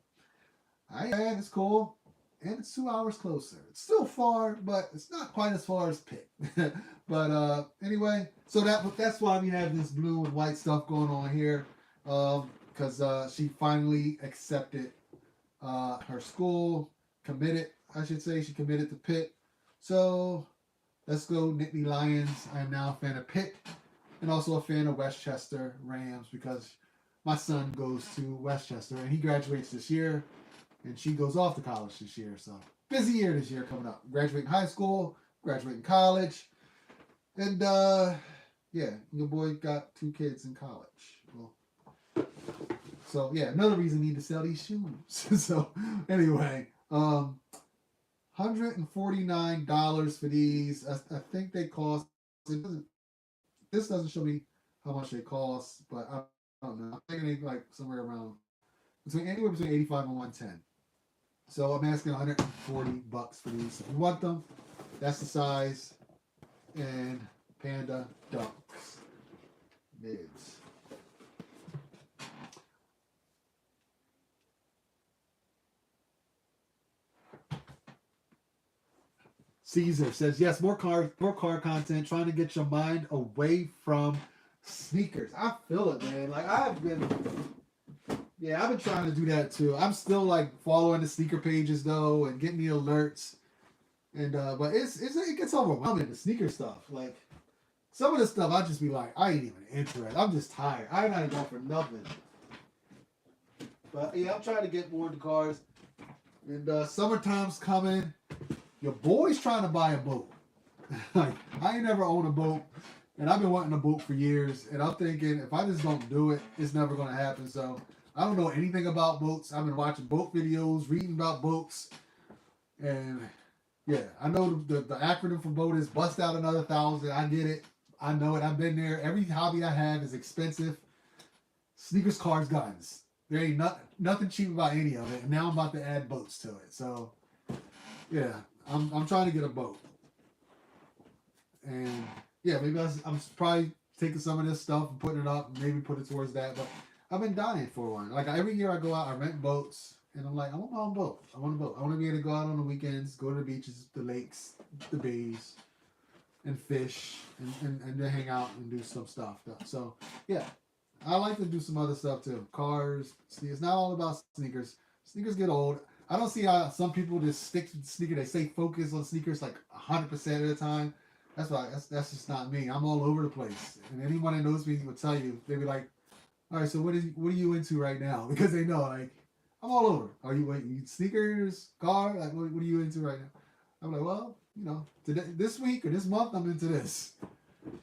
it's cool. And it's 2 hours closer. It's still far, but it's not quite as far as Pitt. But anyway, so that's why we have this blue and white stuff going on here. Because she finally accepted her school, committed, I should say. She committed to Pitt. So let's go Nittany Lions. I am now a fan of Pitt and also a fan of Westchester Rams because my son goes to Westchester and he graduates this year. And she goes off to college this year. So busy year this year coming up. Graduating high school, graduating college. And yeah, your boy got 2 kids in college. Well, so yeah, another reason I need to sell these shoes. So anyway, $149 for these. I think they cost, this doesn't show me how much they cost, but I don't know. I'm thinking they like somewhere around anywhere between 85 and 110. So I'm asking $140 for these. If you want them, that's the size. And Panda Dunks. Mids. Caesar says, yes, more car content, trying to get your mind away from sneakers. I feel it, man. Like I've been trying to do that too. I'm still like following the sneaker pages though and getting the alerts. And but it gets overwhelming, the sneaker stuff. Like some of the stuff I just be like, I ain't even interested. I'm just tired. I ain't going for nothing. But yeah, I'm trying to get more into cars. And summertime's coming. Your boy's trying to buy a boat. Like I ain't never owned a boat, and I've been wanting a boat for years. And I'm thinking if I just don't do it, it's never gonna happen. So I don't know anything about boats. I've been watching boat videos, reading about boats, and yeah, I know the acronym for boat is bust out another 1,000. I get it. I know it. I've been there. Every hobby I have is expensive. Sneakers, cars, guns. There ain't nothing cheap about any of it. And now I'm about to add boats to it. So yeah, I'm trying to get a boat. And yeah, maybe I'm probably taking some of this stuff and putting it up and maybe put it towards that. But I've been dying for one. Like every year I go out, I rent boats. And I'm like, I want my own boat. I want a boat. I want to be able to go out on the weekends, go to the beaches, the lakes, the bays, and fish, and then hang out and do some stuff. So, yeah, I like to do some other stuff too. Cars. See, it's not all about sneakers. Sneakers get old. I don't see how some people just stick to the sneaker. They stay focused on sneakers like 100% of the time. That's just not me. I'm all over the place. And anyone that knows me will tell you, they'd be like, all right, so what are you into right now? Because they know, like, I'm all over. Are you sneakers, car? Like, what are you into right now? I'm like, well, today, this week or this month, I'm into this.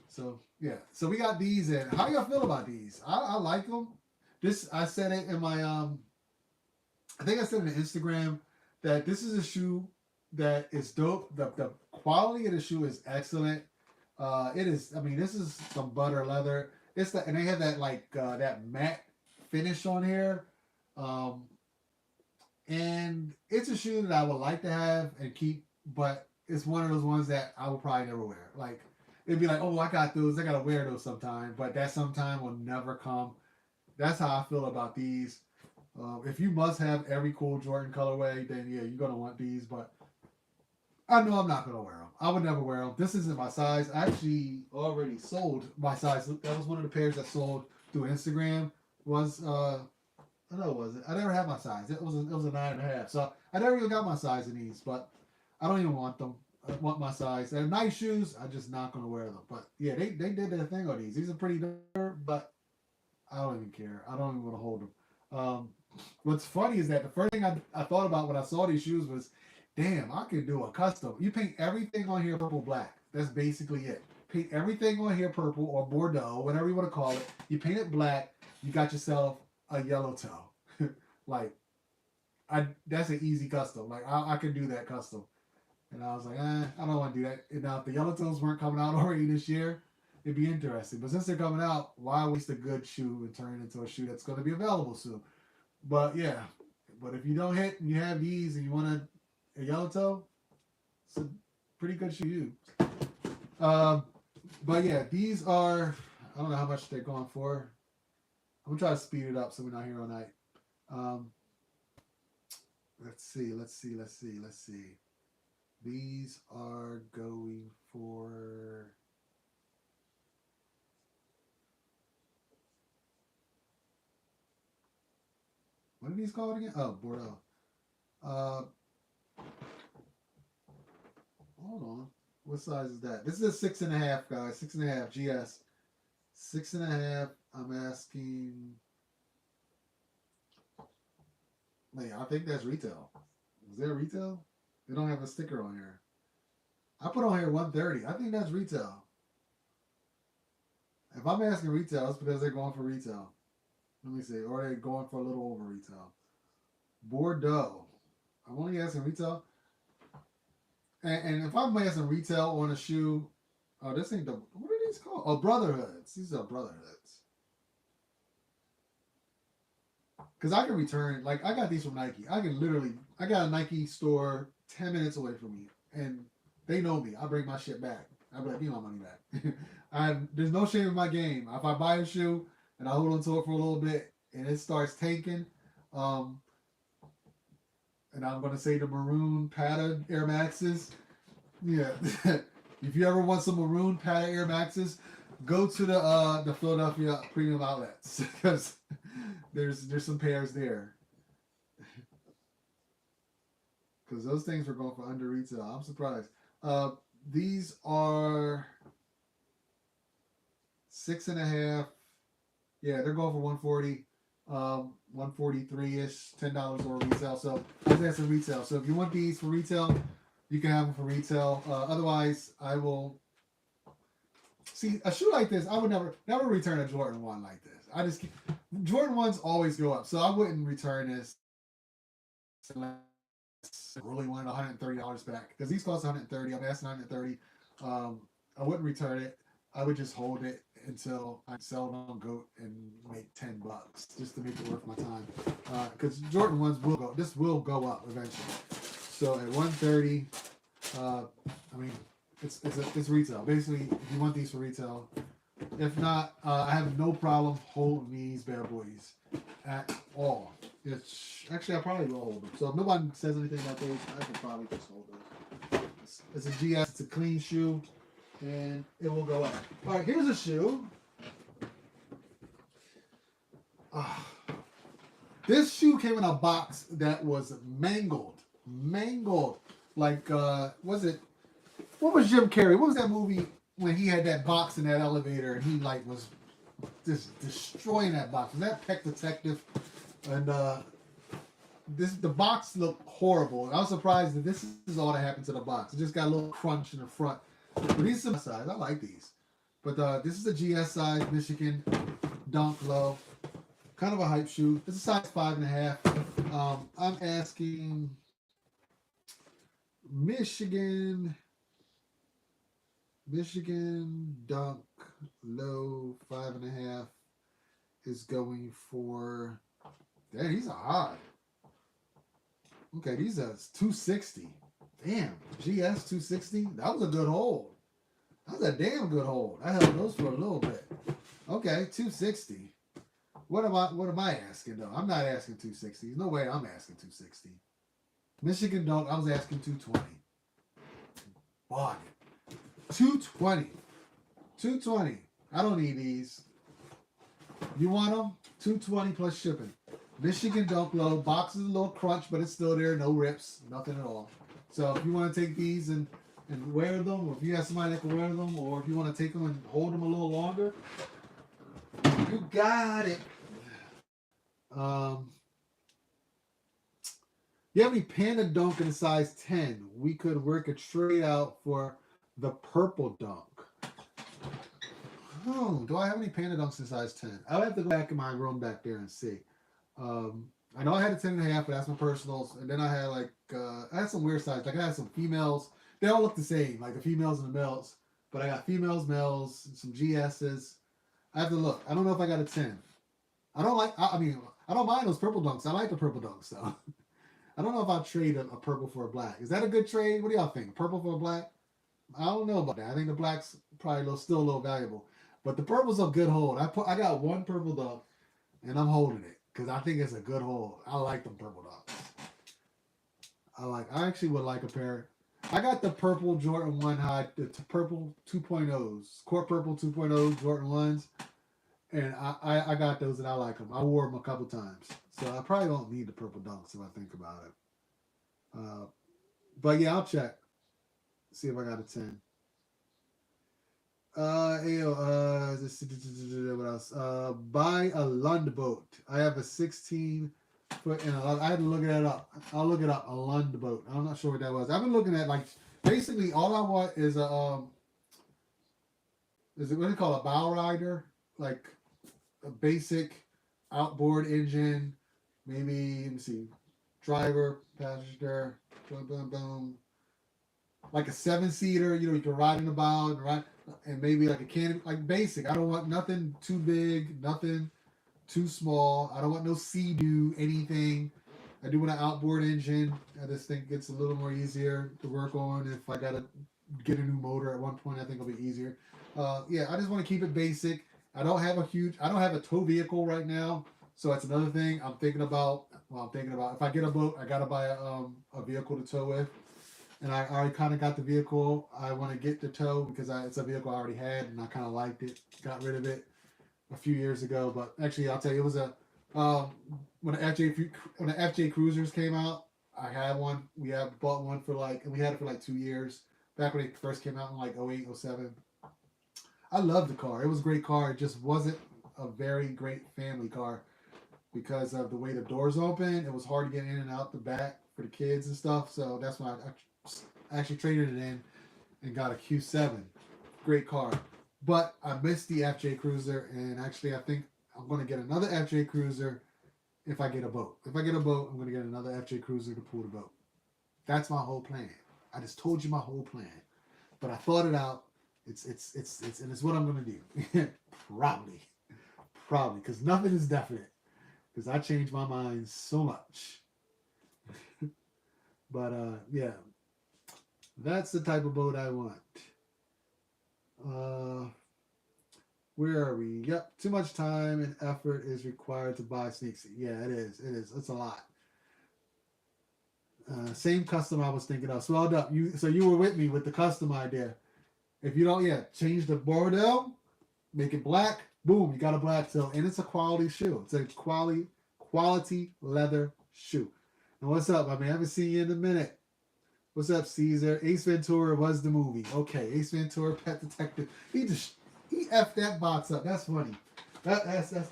So yeah. So we got these in. How y'all feel about these? I like them. I said it in my I think I said in Instagram that this is a shoe that is dope. The quality of the shoe is excellent. It is. I mean, this is some butter leather. And they have that like that matte finish on here. And it's a shoe that I would like to have and keep, but it's one of those ones that I will probably never wear. Like, it'd be like, oh, I got those. I got to wear those sometime, but that sometime will never come. That's how I feel about these. If you must have every cool Jordan colorway, then yeah, you're going to want these, but I know I'm not going to wear them. I would never wear them. This isn't my size. I actually already sold my size. That was one of the pairs that sold through Instagram. I know it wasn't. I never had my size. It was a 9.5. So I never even got my size in these, but I don't even want them. I want my size. They're nice shoes. I'm just not gonna wear them. But yeah, they did their thing on these. These are pretty dirt, but I don't even care. I don't even want to hold them. What's funny is that the first thing I thought about when I saw these shoes was, damn, I could do a custom. You paint everything on here purple black. That's basically it. Paint everything on here purple or Bordeaux, whatever you want to call it. You paint it black. You got yourself a yellow toe. Like, that's an easy custom. Like, I could do that custom. And I was like, I don't want to do that. And now if the yellow toes weren't coming out already this year, it'd be interesting. But since they're coming out, why waste a good shoe and turn it into a shoe that's going to be available soon? But yeah, but if you don't hit and you have these and you want a yellow toe, it's a pretty good shoe. But yeah, these are, I don't know how much they're going for. I'm gonna try to speed it up so we're not here all night. Let's see. These are going for what are these called again? Oh, Bordeaux. Uh, hold on. What size is that? This is a 6.5, guys. 6.5 GS. 6.5. I'm asking. Wait, I think that's retail. Is there retail? They don't have a sticker on here. I put on here 130. I think that's retail. If I'm asking retail, it's because they're going for retail. Let me see. Or they're going for a little over retail. Bordeaux. I'm only asking retail. And if I'm asking retail on a shoe, oh, this ain't the. What are these called? Oh, Brotherhoods. These are Brotherhoods. Because I can return, like, I got these from Nike. I got a Nike store 10 minutes away from me. And they know me. I bring my shit back. I be like, give me my money back. There's no shame in my game. If I buy a shoe and I hold on to it for a little bit and it starts tanking, and I'm going to say the maroon pattern Air Maxes, Yeah. If you ever want some maroon padded Air Maxes, go to the Philadelphia Premium Outlets because there's some pairs there because those things were going for under retail. I'm surprised. Uh, these are 6.5. Yeah, they're going for 140, 143 ish, $10 over retail. So that's a retail. So if you want these for retail, you can have them for retail. Otherwise, I will see a shoe like this. I would never return a Jordan 1 like this. I just Jordan 1s always go up, so I wouldn't return this unless I really wanted $130 back because these cost 130. I'm asking 130. I wouldn't return it. I would just hold it until I sell it on Goat and make $10 just to make it worth my time. Because Jordan ones will go. This will go up eventually. So at 130, I mean, it's retail. Basically, if you want these for retail, if not, I have no problem holding these bad boys at all. It's actually I probably will hold them. So if nobody says anything about those, I can probably just hold those. It's a GS. It's a clean shoe, and it will go up. All right, here's a shoe. This shoe came in a box that was mangled. Like was it? What was Jim Carrey? What was that movie when he had that box in that elevator and he like was just destroying that box? Was that Pet Detective? And the box looked horrible. And I was surprised that this is all that happened to the box. It just got a little crunch in the front. But these are some size. I like these. But this is a GS size Michigan Dunk Low. Kind of a hype shoe. It's a size 5.5. I'm asking Michigan Dunk Low 5.5 is going for. Damn, these are high. Okay, these are 260. Damn, GS 260. That was a good hold. That was a damn good hold. I held those for a little bit. Okay, 260. What am I asking though? I'm not asking 260. There's no way I'm asking 260. Michigan Dunk, I was asking 220. Bought it. 220. 220. I don't need these. You want them? 220 plus shipping. Michigan Dunk Low. Box is a little crunch, but it's still there. No rips. Nothing at all. So if you want to take these and wear them, or if you have somebody that can wear them, or if you want to take them and hold them a little longer, you got it. You have any Panda Dunk in a size 10? We could work a trade out for the purple dunk. Oh, do I have any Panda Dunks in size 10? I'll have to go back in my room back there and see. I know I had a 10.5, but that's my personals. And then I had I had some weird size. Like I had some females. They all look the same, like the females and the males. But I got females, males, some GSs. I have to look. I don't know if I got a 10. I don't like. I mean, I don't mind those purple dunks. I like the purple dunks though. I don't know if I'll trade a purple for a black. Is that a good trade? What do y'all think? Purple for a black? I don't know about that. I think the black's probably still a little valuable. But the purple's a good hold. I got one purple dunk, and I'm holding it because I think it's a good hold. I like them purple dunks. I actually would like a pair. I got the purple Jordan 1 high, the purple 2.0s, Court Purple 2.0 Jordan 1s. And I got those and I like them. I wore them a couple times. So I probably don't need the purple dunks if I think about it. But yeah, I'll check. See if I got a 10. What else? Buy a Lund boat. I have a 16 foot and I had to look that up. I'll look it up. A Lund boat. I'm not sure what that was. I've been looking at basically all I want is is it what do you call a bow rider? Like a basic outboard engine, maybe let me see, driver, passenger, boom, boom, boom. Like a 7-seater, you can ride in the bow and ride, and maybe like a can, like basic. I don't want nothing too big, nothing too small. I don't want no Sea-Doo, anything. I do want an outboard engine. I just think it's a little more easier to work on. If I gotta get a new motor at one point, I think it'll be easier. Yeah, I just want to keep it basic. I don't have a tow vehicle right now, so that's another thing I'm thinking about. Well, I'm thinking about if I get a boat, I gotta buy a vehicle to tow with. and I already kind of got the vehicle I want to get to tow because it's a vehicle I already had and I kind of liked it. Got rid of it a few years ago, but actually I'll tell you, it was a um, when the FJ Cruisers came out. I had one. We have bought one for like, and we had it for like 2 years back when it first came out in like '08, '07. I loved the car. It was a great car. It just wasn't a very great family car because of the way the doors open. It was hard to get in and out the back for the kids and stuff. So that's why I actually traded it in and got a Q7. Great car. But I missed the FJ Cruiser, and actually I think I'm going to get another FJ Cruiser if I get a boat. If I get a boat, I'm going to get another FJ Cruiser to pull the boat. That's my whole plan. I just told you my whole plan. But I thought it out. It's and it's what I'm going to do. Probably. Probably. Because nothing is definite. Because I change my mind so much. But yeah. That's the type of boat I want. Uh, where are we? Yep. Too much time and effort is required to buy sneaks. Yeah, it is. It is. It's a lot. Same custom I was thinking of. Swelled up. So you were with me with the custom idea. If you don't, yeah, change the bordeaux, make it black. Boom, you got a black tail, and it's a quality shoe. It's a quality leather shoe. And what's up, my man? I haven't seen you in a minute. What's up, Caesar? Ace Ventura was the movie. Okay, Ace Ventura, Pet Detective. He effed that box up. That's funny. That actually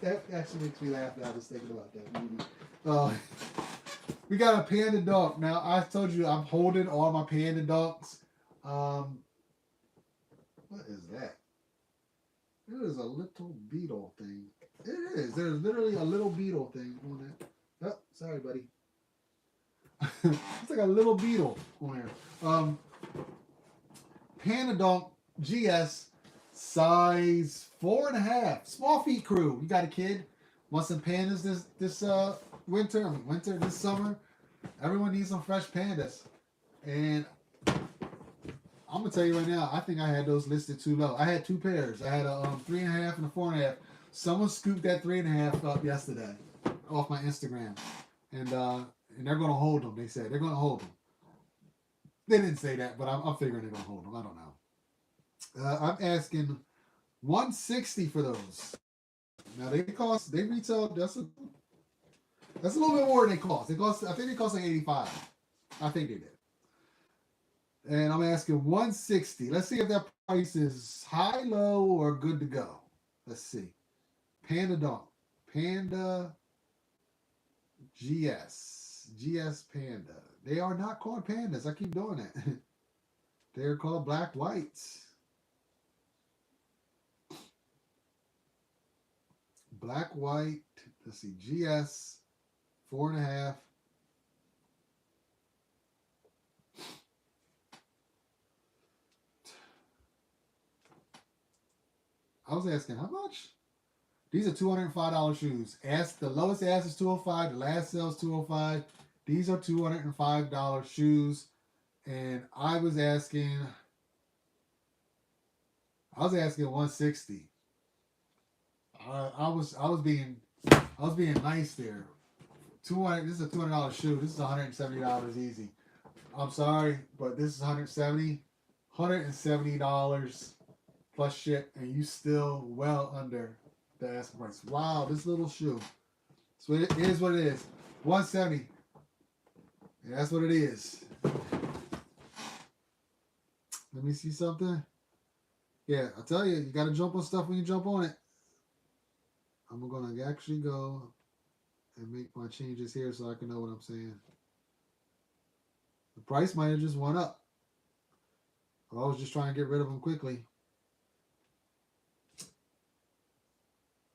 makes me laugh now just thinking about that movie. We got a panda dog. Now, I told you I'm holding all my panda dogs. What is that? It is a little beetle thing. It is. There's literally a little beetle thing on it. Oh, sorry, buddy. It's like a little beetle on there. Panda Dog GS size 4.5. Small feet crew. You got a kid? Want some pandas this winter? This summer? Everyone needs some fresh pandas. And I'm gonna tell you right now, I think I had those listed too low. I had two pairs. I had a 3.5 and a 4.5. Someone scooped that 3.5 up yesterday off my Instagram, and they're gonna hold them. They said they're gonna hold them. They didn't say that, but I'm figuring they're gonna hold them. I don't know. I'm asking 160 for those. Now they retail. That's a little bit more than they cost. I think they cost like 85. I think they did. And I'm asking 160. Let's see if that price is high, low, or good to go. Let's see. Panda Dog. Panda GS. GS Panda. They are not called pandas. I keep doing it. They're called black whites. Black white. Let's see. GS 4.5. I was asking how much? These are $205 shoes. The lowest ask is $205. The last sale is $205. These are $205 shoes, and I was asking 160. I was being nice there. 200. This is a $200 shoe. This is $170 easy. I'm sorry, but this is $170 plus ship, and you still well under the asking price. Wow, this little shoe. So it is what it is. 170. Yeah, that's what it is. Let me see something. Yeah, I tell you, you gotta jump on stuff when you jump on it. I'm gonna actually go and make my changes here so I can know what I'm saying. The price might have just went up. I was just trying to get rid of them quickly.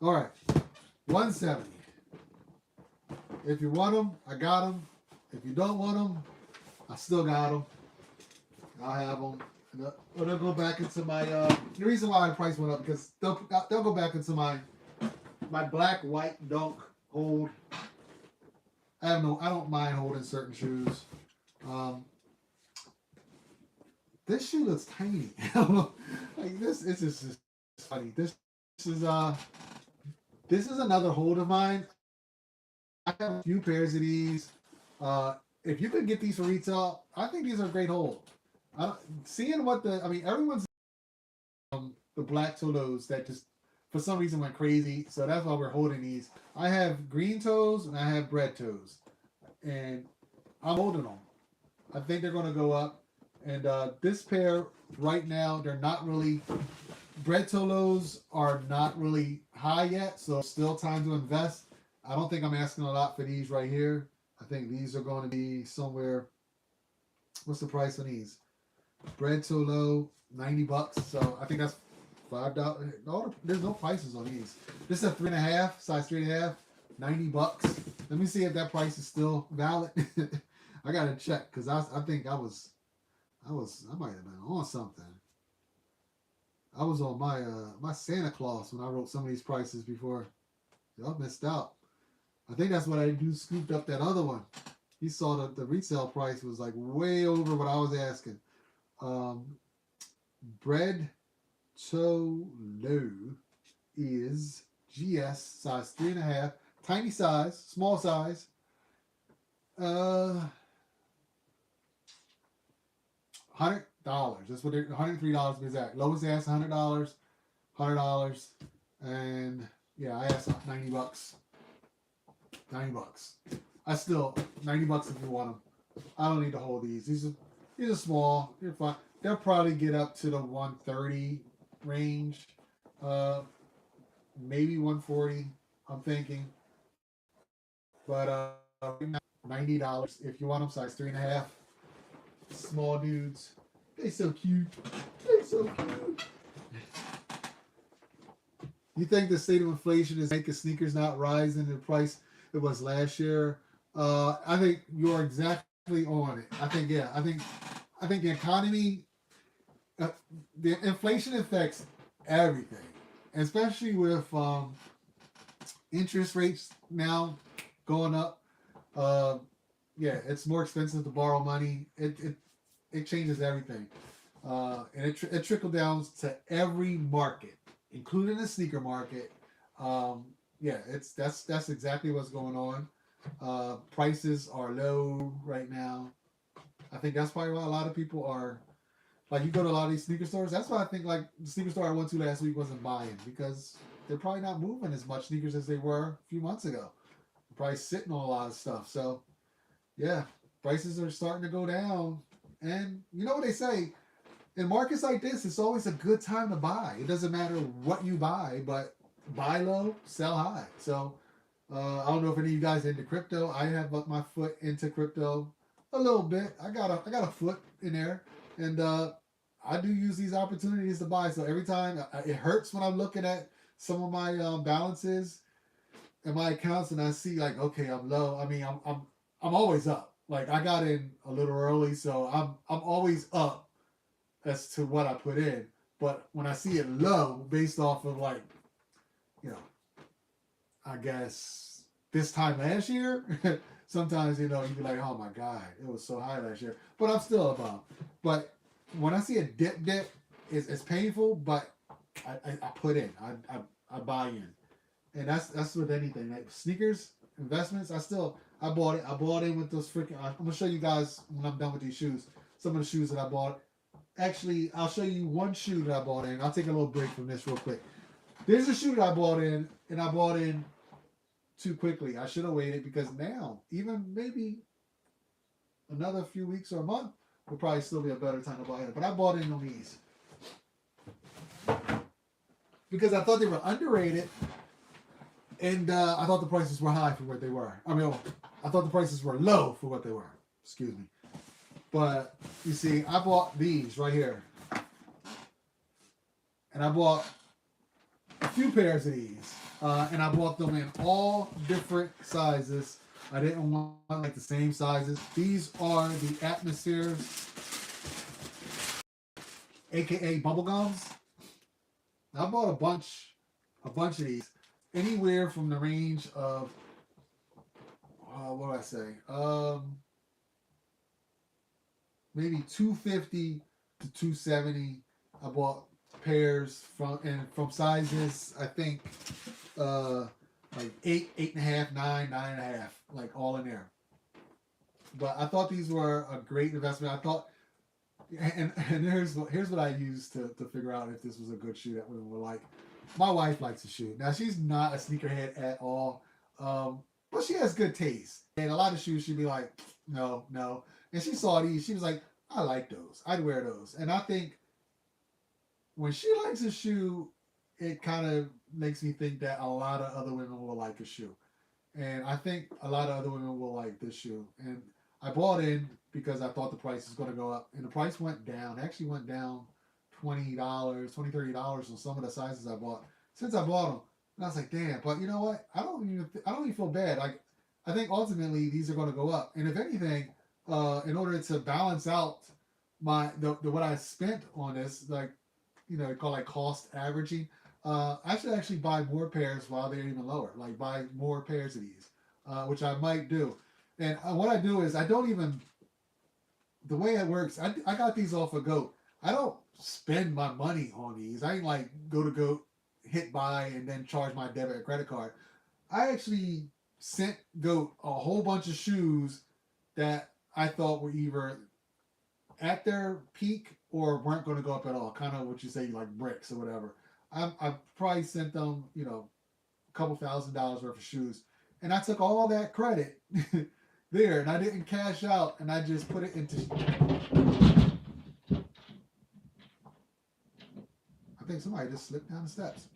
All right, 170. If you want them, I got them. If you don't want them, I still got them. I'll have them. They'll go back into my. The reason why the price went up because they'll go back into my black white dunk hold. I don't mind holding certain shoes. This shoe looks tiny. Like this is just funny. This is another hold of mine. I have a few pairs of these. if you could get these for retail, I think these are a great hold. Seeing what everyone's the black toes that just for some reason went crazy, so that's why we're holding these. I have green toes and I have bread toes, and I'm holding them. I think they're going to go up, and this pair right now they're not really. Bread tolos are not really high yet, so still time to invest. I don't think I'm asking a lot for these right here. I think these are going to be somewhere. What's the price on these? Bread Tolo, $90. So I think that's $5. No, there's no prices on these. This is a 3.5, size 3.5, $90. Let me see if that price is still valid. I gotta check because I think I might have been on something. I was on my Santa Claus when I wrote some of these prices before. Y'all missed out. I think that's what I do. Scooped up that other one. He saw that the resale price was like way over what I was asking. Bread Cholo is GS size 3.5, tiny size, small size. $100. That's what they're $103 to be exact. Lowest asked $100, and yeah, I asked $90. $90. I still $90 if you want them. I don't need to hold these. These are small. They're fine. They'll probably get up to the 130 range. Maybe 140. I'm thinking. But $90 if you want them size 3.5. Small dudes. They so cute. They so cute. You think the state of inflation is making sneakers not rise in the price it was last year? I think you're exactly on it. I think the economy, the inflation affects everything, especially with interest rates now going up. Yeah, it's more expensive to borrow money. It changes everything, and it trickled down to every market, including the sneaker market. Yeah, that's exactly what's going on. Prices are low right now. I think that's probably why a lot of people are like, you go to a lot of these sneaker stores. That's why I think like the sneaker store I went to last week wasn't buying, because they're probably not moving as much sneakers as they were a few months ago. They're probably sitting on a lot of stuff. So yeah, prices are starting to go down. And you know what they say, in markets like this, it's always a good time to buy. It doesn't matter what you buy, but buy low, sell high. So I don't know if any of you guys are into crypto. I have my foot into crypto a little bit. I got a foot in there, and I do use these opportunities to buy. So every time it hurts when I'm looking at some of my balances and my accounts, and I see like, okay, I'm low. I mean, I'm always up. Like I got in a little early, so I'm always up as to what I put in. But when I see it low, based off of like, you know, I guess this time last year, sometimes you be like, oh my god, it was so high last year. But I'm still above. But when I see a dip, it's painful. But I put in, I buy in, and that's with anything. Like sneakers, investments, I bought it. I bought in with those freaking. I'm gonna show you guys when I'm done with these shoes. Some of the shoes that I bought. Actually, I'll show you one shoe that I bought in. I'll take a little break from this real quick. There's a shoe that I bought in, and I bought in too quickly. I should have waited, because now, even maybe another few weeks or a month, will probably still be a better time to buy it. But I bought in on these because I thought they were underrated, and I thought the prices were high for what they were. I mean, I thought the prices were low for what they were. Excuse me. But you see, I bought these right here, and I bought a few pairs of these, and I bought them in all different sizes. I didn't want like the same sizes. These are the Atmospheres, aka bubblegums. I bought a bunch of these, anywhere from the range of what do I say? Maybe $250 to $270. I bought pairs from sizes, I think like 8, 8.5, 9, 9.5, like all in there. but I thought these were a great investment. I thought, and here's what I used to figure out if this was a good shoe that women would like. My wife likes to shoe. Now she's not a sneakerhead at all, but she has good taste. And a lot of shoes she'd be like, no, no. And she saw these, she was like, I like those. I'd wear those. And I think when she likes a shoe, it kind of makes me think that a lot of other women will like a shoe. And I think a lot of other women will like this shoe. And I bought in because I thought the price was going to go up. And the price went down. It actually went down $20, $30 on some of the sizes I bought since I bought them. And I was like, damn. But you know what? I don't even feel bad. Like, I think ultimately these are going to go up. And if anything, in order to balance out the what I spent on this, like, you know, call like cost averaging. I should actually buy more pairs while they're even lower. Like buy more pairs of these, which I might do. And what I do is I don't even the way it works. I got these off of Goat. I don't spend my money on these. I ain't like go to Goat, hit buy, and then charge my debit or credit card. I actually sent Goat a whole bunch of shoes that I thought were either at their peak or weren't going to go up at all. Kind of what you say, like bricks or whatever. I probably sent them, you know, a couple $1,000s worth of shoes, and I took all that credit there, and I didn't cash out, and I just put it into. I think somebody just slipped down the steps.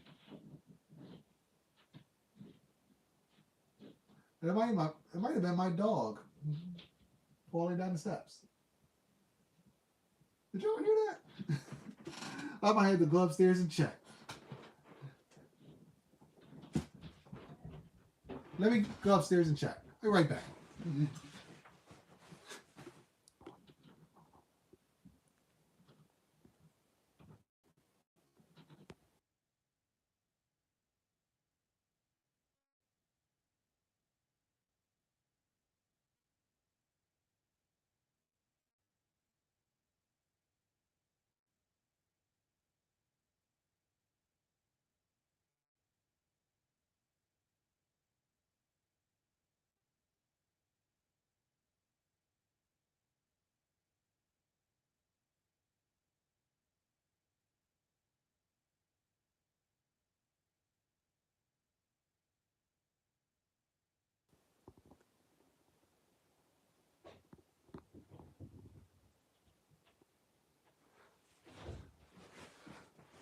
And it might have been my dog falling down the steps. Did y'all hear that? I might have to go upstairs and check. Let me go upstairs and check. I'll be right back.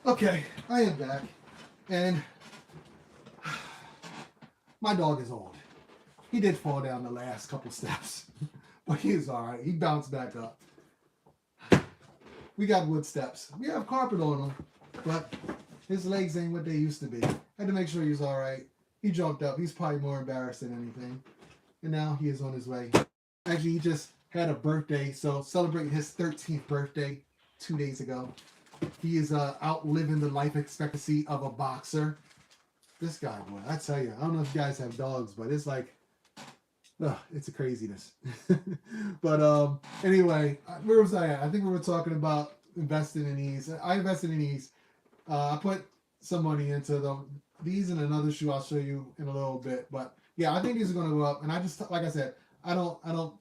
Okay, I am back, and my dog is old. He did fall down the last couple steps, but he is all right. He bounced back up. We got wood steps. We have carpet on them, but his legs ain't what they used to be. Had to make sure he was all right. He jumped up. He's probably more embarrassed than anything, and now he is on his way. Actually, he just had a birthday, so celebrating his 13th birthday 2 days ago. He is outliving the life expectancy of a boxer. This guy, boy, I tell you, I don't know if you guys have dogs, but it's like, it's a craziness. But anyway, where was I at? I think we were talking about investing in these. I invested in these. I put some money into these and another shoe I'll show you in a little bit. But yeah, I think these are going to go up. And I just, like I said, I don't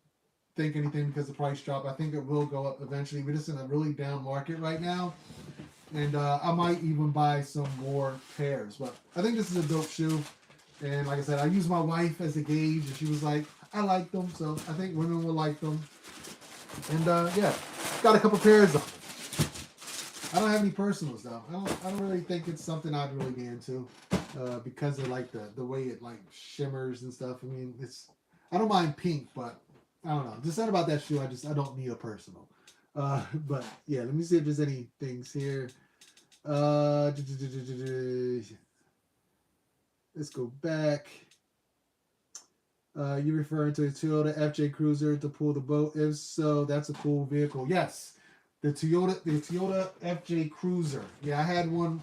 think anything because the price drop. I think it will go up eventually. We're just in a really down market right now. And I might even buy some more pairs. But I think this is a dope shoe. And like I said, I used my wife as a gauge. And she was like, I like them. So I think women will like them. And yeah, got a couple pairs of them. I don't have any personals though. I don't really think it's something I'd really be into. Because of like the way it like shimmers and stuff. I mean, I don't mind pink, but I don't know. Just something about that shoe, I don't need a personal. But yeah, let me see if there's any things here. Let's go back. You referring to a Toyota FJ Cruiser to pull the boat? If so, that's a cool vehicle. Yes, the Toyota FJ Cruiser. Yeah, I had one.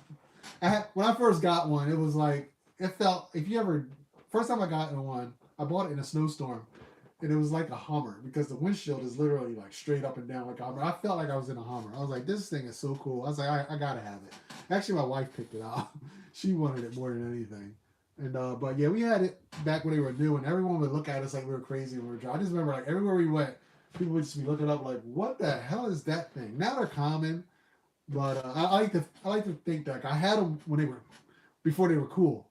When I first got one, it was like it felt. If you ever first time I got in one, I bought it in a snowstorm. And it was like a Hummer because the windshield is literally like straight up and down like a Hummer. I felt like I was in a Hummer. I was like, this thing is so cool. I was like, I gotta have it. Actually, my wife picked it out. She wanted it more than anything. And but yeah, we had it back when they were new, and everyone would look at us like we were crazy when we were driving. I just remember like everywhere we went, people would just be looking up like, "What the hell is that thing?" Now they're common, but I like to think that I had them when they were before they were cool,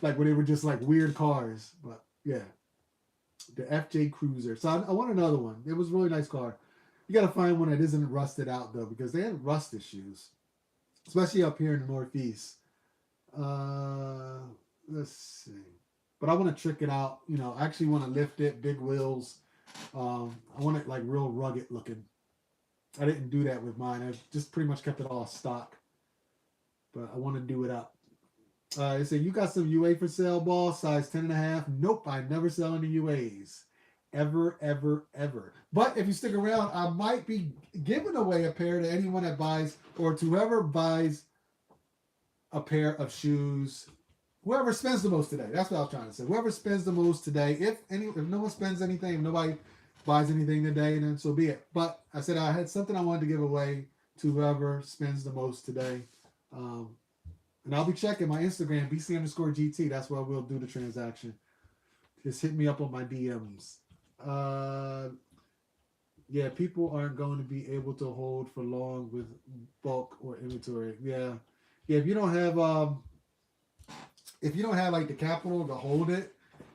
like when they were just like weird cars. But yeah, the FJ Cruiser. So I want another one. It was a really nice car. You got to find one that isn't rusted out though, because they had rust issues, especially up here in the Northeast. Uh, let's see. But I want to trick it out. You know, I actually want to lift it, big wheels. I want it like real rugged looking. I didn't do that with mine. I just pretty much kept it all stock. But I want to do it up. They say, you got some UA for sale, ball, size 10.5. Nope, I never sell any UAs. Ever, ever, ever. But if you stick around, I might be giving away a pair to anyone that buys, or to whoever buys a pair of shoes. Whoever spends the most today. That's what I was trying to say. Whoever spends the most today. If no one spends anything, if nobody buys anything today, then so be it. But I said I had something I wanted to give away to whoever spends the most today. And I'll be checking my Instagram, BC_GT. That's where I will do the transaction. Just hit me up on my DMs. Yeah, people aren't going to be able to hold for long with bulk or inventory. Yeah. Yeah, if you don't have like the capital to hold it,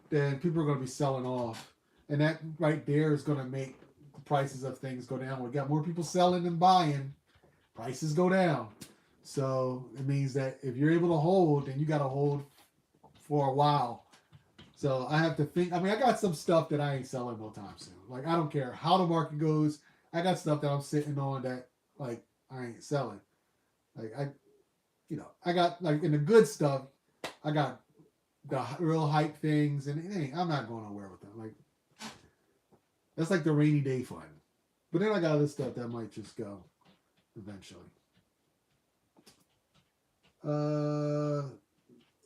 then people are going to be selling off. And that right there is going to make the prices of things go down. We got more people selling than buying, prices go down. So it means that if you're able to hold, then you got to hold for a while. So I have to think. I mean, I got some stuff that I ain't selling no time soon. Like I don't care how the market goes. I got stuff that I'm sitting on that like I ain't selling. Like I got like in the good stuff. I got the real hype things, and I'm not going nowhere with them. Like that's like the rainy day fund. But then I got other stuff that might just go eventually. Uh,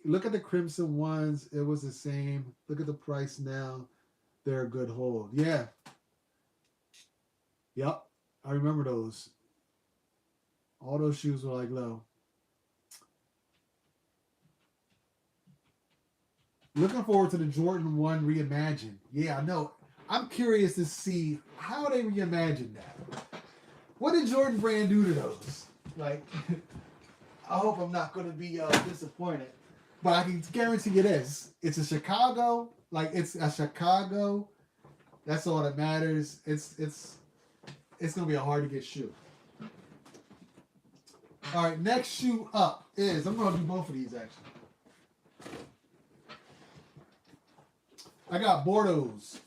Look at the crimson ones. It was the same. Look at the price now. They're a good hold. Yeah. Yep. I remember those. All those shoes were like low. Looking forward to the Jordan 1 reimagined. Yeah, I know. I'm curious to see how they reimagined that. What did Jordan Brand do to those? Like, I hope I'm not going to be disappointed. But I can guarantee you this. It's a Chicago. Like, it's a Chicago. That's all that matters. It's going to be a hard to get shoe. All right, next shoe up is, I'm going to do both of these actually. I got Bordeaux's.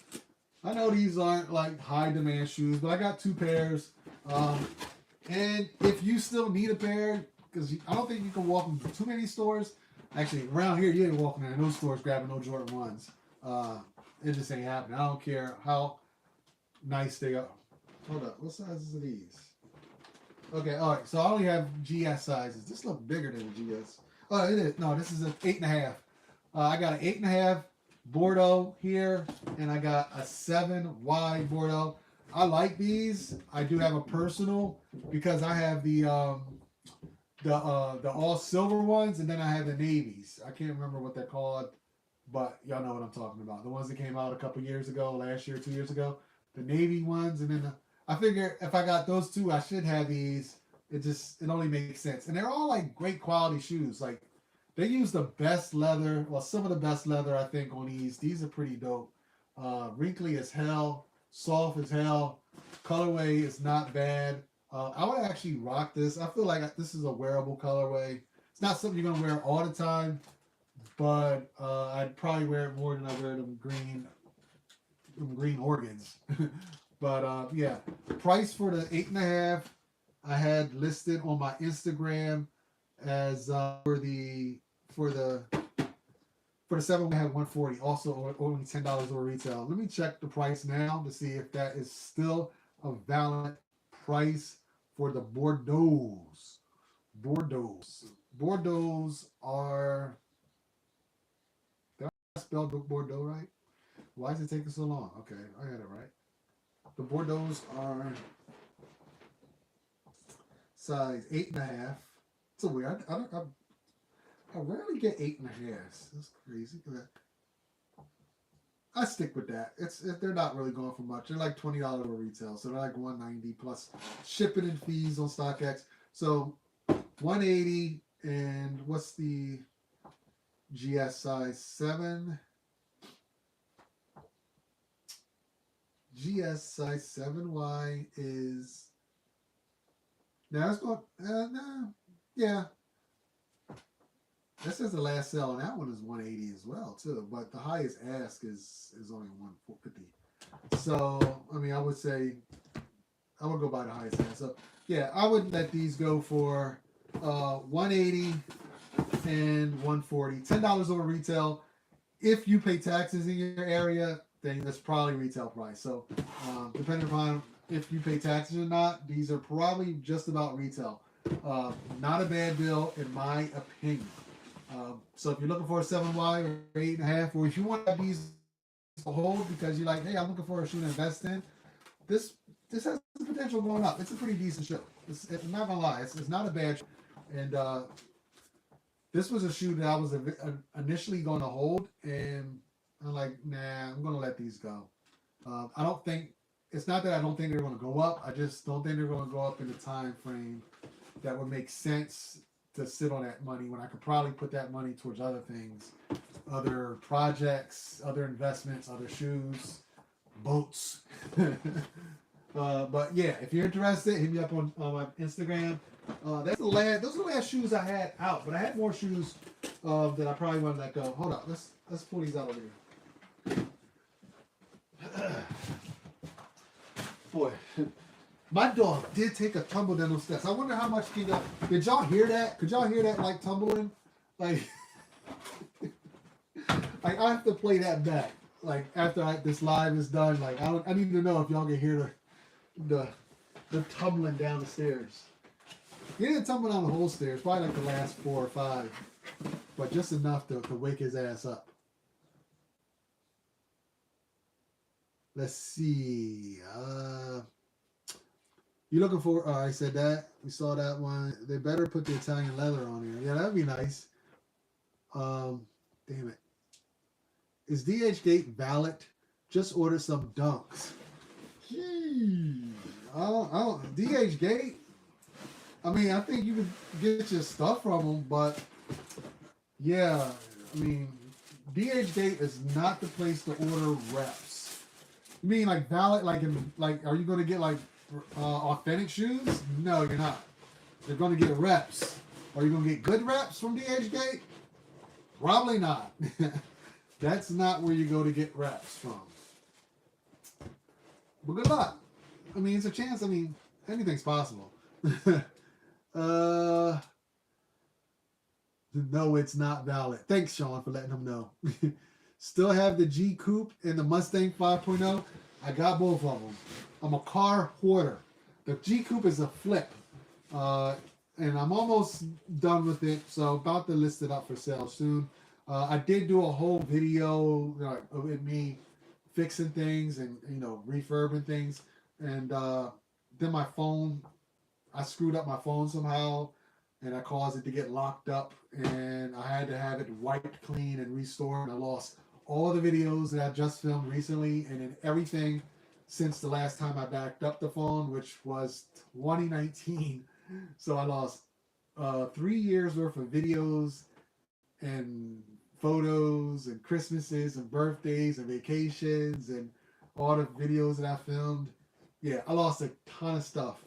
I know these aren't like high demand shoes, but I got 2 pairs. And if you still need a pair, because I don't think you can walk into too many stores. Actually, around here, you ain't walking in those stores grabbing no Jordan 1s. It just ain't happening. I don't care how nice they are. Hold up. What sizes are these? Okay, all right. So I only have GS sizes. This looks bigger than a GS. Oh, it is. No, this is an 8.5. I got an 8.5 Bordeaux here, and I got a 7 wide Bordeaux. I like these. I do have a personal because I have the all silver ones, and then I have the navies. I can't remember what they're called, but y'all know what I'm talking about. The ones that came out a couple years ago, last year, 2 years ago. The navy ones, and then I figure if I got those 2, I should have these. It only makes sense, and they're all like great quality shoes. Like they use the best leather, well, some of the best leather I think on these. These are pretty dope. Wrinkly as hell, soft as hell. Colorway is not bad. I would actually rock this. I feel like this is a wearable colorway. It's not something you're gonna wear all the time, but I'd probably wear it more than I wear them green organs. But yeah, price for the 8.5 I had listed on my Instagram as for the 7 I had 140. Also only $10 over retail. Let me check the price now to see if that is still a valid price for the Bordeaux's. Bordeaux's are. Did I spell Bordeaux right? Why is it taking so long? Okay, I got it right. The Bordeaux's are size 8.5. It's a weird. I rarely get 8.5. That's crazy. I stick with that. They're not really going for much. They're like $20 retail, so they're like 190 plus shipping and fees on StockX. So 180, and what's the GS size 7? GS size 7Y is now it's going no, yeah. That says the last sale on that one is 180 as well too, but the highest ask is only 150. So I mean, I would say I would go by the highest ask. So yeah, I would let these go for 180 and 140. $10 over retail. If you pay taxes in your area, then that's probably retail price. So depending upon if you pay taxes or not, these are probably just about retail. Not a bad bill in my opinion. So if you're looking for a 7Y or 8.5, or if you want to have these to hold because you're like, hey, I'm looking for a shoe to invest in, this has the potential of going up. It's a pretty decent shoe. I'm not gonna lie, it's not a bad shoe. And this was a shoe that I was initially going to hold, and I'm like, nah, I'm gonna let these go. I don't think it's not that I don't think they're going to go up. I just don't think they're going to go up in the time frame that would make sense to sit on that money when I could probably put that money towards other things, other projects, other investments, other shoes, boats. But yeah, if you're interested, hit me up on my Instagram. Those are the last shoes I had out, but I had more shoes that I probably want to let go. Hold on, let's pull these out over here. Boy, my dog did take a tumble down those steps. I wonder how much did y'all hear that? Could y'all hear that like tumbling? Like, like I have to play that back. Like after this live is done, like I need to know if y'all can hear the tumbling down the stairs. He didn't tumble down the whole stairs, probably like the last 4 or 5, but just enough to wake his ass up. Let's see. You looking for? I said that. We saw that one. They better put the Italian leather on here. Yeah, that'd be nice. Damn it. Is DH Gate valid? Just ordered some dunks. DH Gate. I mean, I think you could get your stuff from them, but yeah, I mean, DH Gate is not the place to order reps. You mean like valid? Like are you going to get like authentic shoes? No, you're not. You're going to get reps. Are you going to get good reps from DH Gate? Probably not. That's not where you go to get reps from. But good luck. I mean, it's a chance. I mean, anything's possible. No, it's not valid. Thanks, Sean, for letting him know. Still have the G Coupe and the Mustang 5.0. I got both of them. I'm a car hoarder. The G Coupe is a flip. And I'm almost done with it, so about to list it up for sale soon. I did do a whole video with me fixing things and refurbing things, and then my phone, I screwed up my phone somehow, and I caused it to get locked up, and I had to have it wiped clean and restored. And I lost all the videos that I just filmed recently, and then everything since the last time I backed up the phone, which was 2019. So I lost 3 years worth of videos and photos and Christmases and birthdays and vacations and all the videos that I filmed. Yeah, I lost a ton of stuff.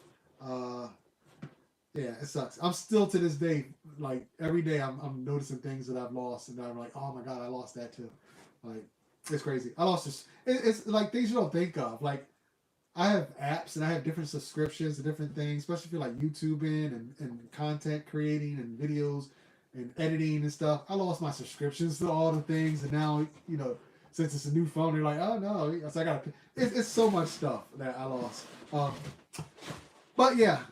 Yeah, it sucks. I'm still to this day, like every day I'm noticing things that I've lost, and I'm like, oh my God, I lost that too. Like, it's crazy. I lost this. It's like things you don't think of. Like, I have apps and I have different subscriptions to different things, especially if you're like YouTubing and content creating and videos and editing and stuff. I lost my subscriptions to all the things, and now, since it's a new phone, they're like, oh no, so I gotta. It's so much stuff that I lost. But yeah,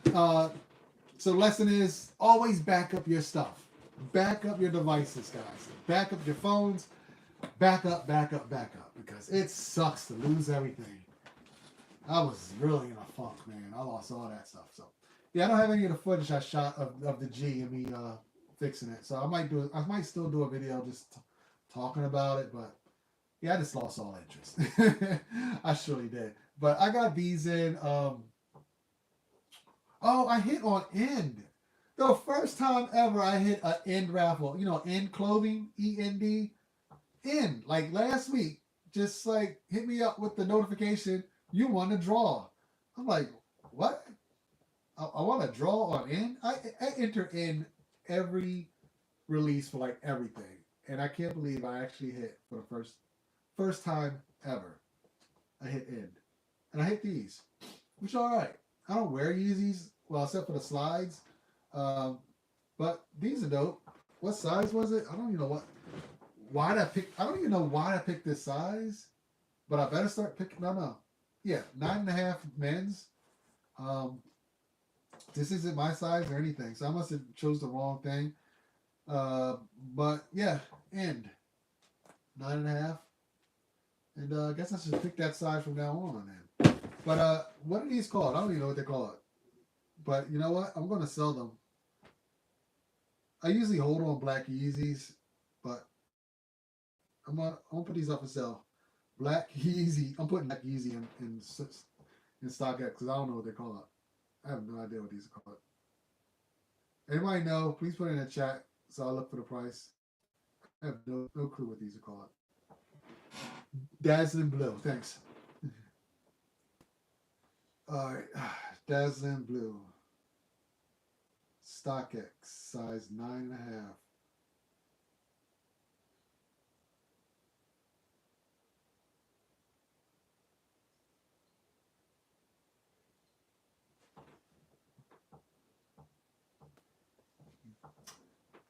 so the lesson is always back up your stuff. Back up your devices, guys. Back up your phones. Back up, because it sucks to lose everything. I was really in a funk, man. I lost all that stuff. So, yeah, I don't have any of the footage I shot of the G and me fixing it. So I might do it. I might still do a video just talking about it, but yeah, I just lost all interest. I surely did. But I got these in. Oh, I hit on End. The first time ever I hit an End raffle. You know, End clothing, END. End. Like last week, just like hit me up with the notification you won a draw. I'm like, what? I want to draw on End. I enter in every release for like everything, and I can't believe I actually hit for the first time ever. I hit End, and I hit these, which are all right. I don't wear Yeezys, well, except for the slides. Um, but these are dope. What size was it? I don't even know what. Why did I pick? I don't even know why I picked this size. But I better start picking. No, no. Yeah, 9.5 men's. Um, this isn't my size or anything, so I must have chose the wrong thing. But yeah, End 9.5, and I guess I should pick that size from now on. Then. But what are these called? I don't even know what they're called. But you know what? I'm gonna sell them. I usually hold on black Yeezys, but I'm gonna put these up for sale. Black Yeezy. I'm putting Black Yeezy in StockX because I don't know what they're called. I have no idea what these are called. Anybody know? Please put it in the chat so I'll look for the price. I have no clue what these are called. Dazzling Blue. Thanks. All right. Dazzling Blue. StockX. Size 9.5.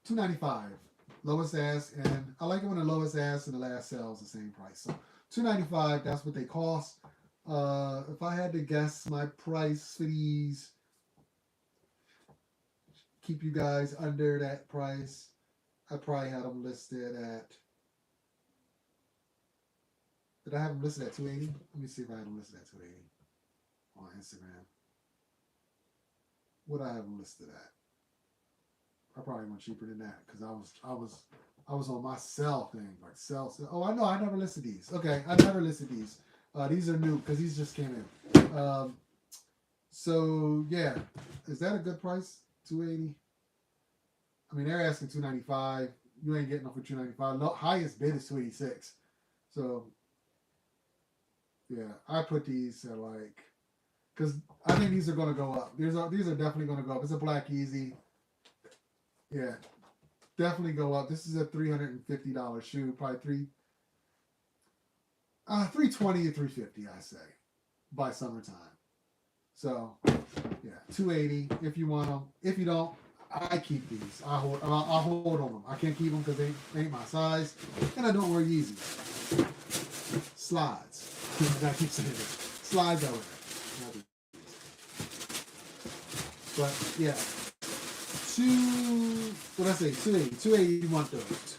$2.95. Lowest ask, and I like it when the lowest ask and the last sale is the same price. So $2.95. That's what they cost. If I had to guess my price for these, keep you guys under that price, I probably had them listed at. Did I have them listed at 280? Let me see if I had them listed at 280 on Instagram. What I have them listed at? I probably went cheaper than that because I was on my sell thing, like sell. Oh, I know. I never listed these. Okay, I never listed these. These are new because these just came in. So yeah, is that a good price? 280. I mean, they're asking 295. You ain't getting them for 295. Highest bid is 286. So yeah, I put these at like, because I think these are gonna go up. These are definitely gonna go up. It's a black Easy. Yeah, definitely go up. This is a $350 shoe, probably 320 to 350, I say, by summertime. So yeah, 280 if you want them. If you don't, I keep these. I hold on them. I can't keep them because they ain't my size, and I don't wear Yeezys. Slides. I keep saying it. Slides over there. But yeah, what I say, 280. 280 you want those.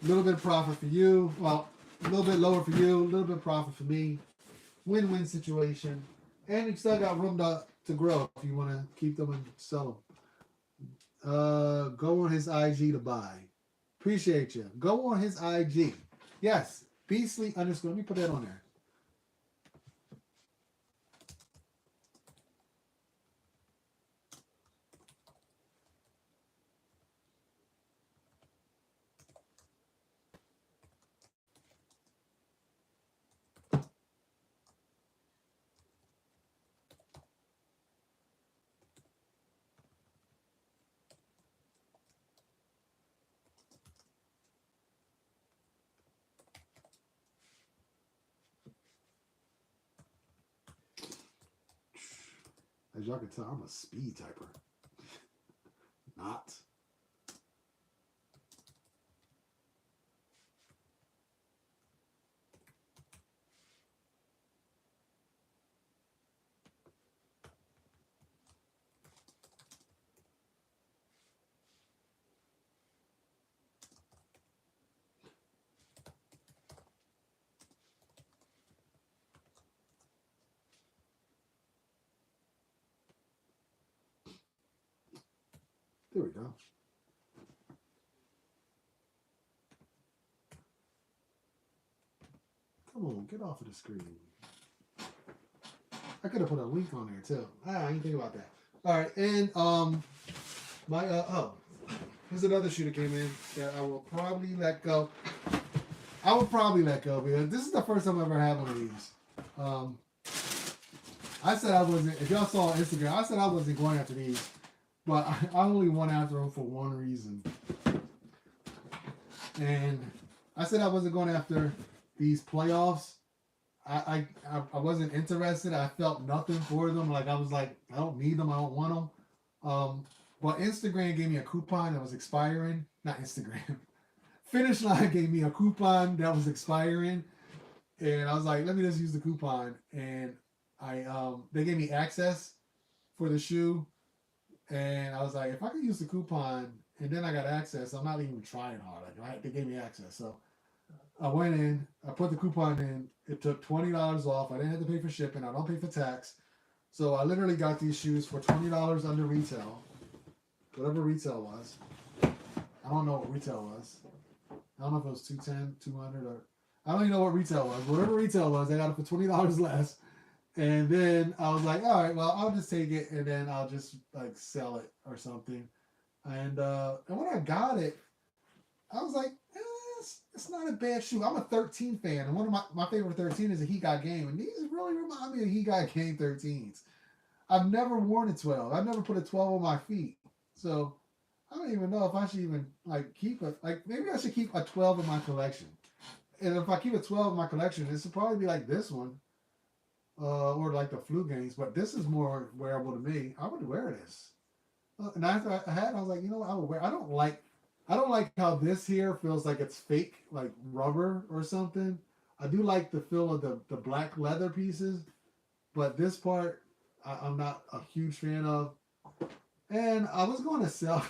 A little bit of profit for you. Well, a little bit lower for you, a little bit of profit for me. Win-win situation. And you still got room to grow if you want to keep them and sell them. Go on his IG to buy. Appreciate you. Go on his IG. Yes, Beastly_. Let me put that on there. As y'all can tell, I'm a speed typer. Not. There we go. Come on, get off of the screen. I could have put a link on there too. I didn't think about that. All right, and my here's another shoe that came in that I will probably let go. I will probably let go because this is the first time I've ever had one of these. I said I wasn't. If y'all saw on Instagram, I said I wasn't going after these, but I only went after them for one reason. And I said I wasn't going after these playoffs. I wasn't interested. I felt nothing for them. Like I was like, I don't need them. I don't want them. But Instagram gave me a coupon that was expiring. Not Instagram. Finish Line gave me a coupon that was expiring, and I was like, let me just use the coupon. And they gave me access for the shoe, and I was like, if I could use the coupon and then I got access, I'm not even trying hard. Like they gave me access, so I went in, I put the coupon in. It took $20 off. I didn't have to pay for shipping. I don't pay for tax, so I literally got these shoes for $20 under retail, whatever retail was. I don't know what retail was. I don't know if it was 210, 200, or I don't even know what retail was. Whatever retail was, I got it for $20 less. And then I was like, all right, well, I'll just take it and then I'll just like sell it or something. And when I got it, I was like, it's not a bad shoe. I'm a 13 fan, and one of my favorite 13 is a He Got Game, and these really remind me of He Got Game 13s. I've never worn a 12. I've never put a 12 on my feet, so I don't even know if I should even like keep it. Like maybe I should keep a 12 in my collection. And if I keep a 12 in my collection, this would probably be like this one, or like the Flu Games. But this is more wearable to me. I would wear this. And after I had, I was like, you know what? I would wear. I don't like how this here feels like it's fake, like rubber or something. I do like the feel of the black leather pieces, but this part I'm not a huge fan of. And I was going to sell.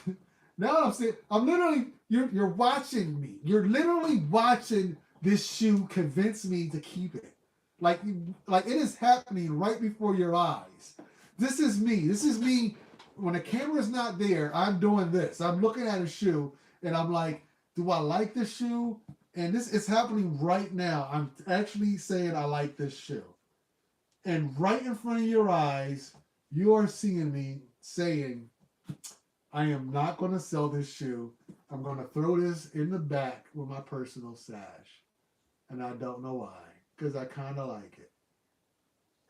Now I'm saying, I'm literally, you're watching me. You're literally watching this shoe convince me to keep it. Like it is happening right before your eyes. This is me. This is me. When the camera's not there, I'm doing this. I'm looking at a shoe and I'm like, do I like this shoe? And this is happening right now. I'm actually saying I like this shoe. And right in front of your eyes, you are seeing me saying, I am not going to sell this shoe. I'm going to throw this in the back with my personal stash. And I don't know why. Because I kind of like it.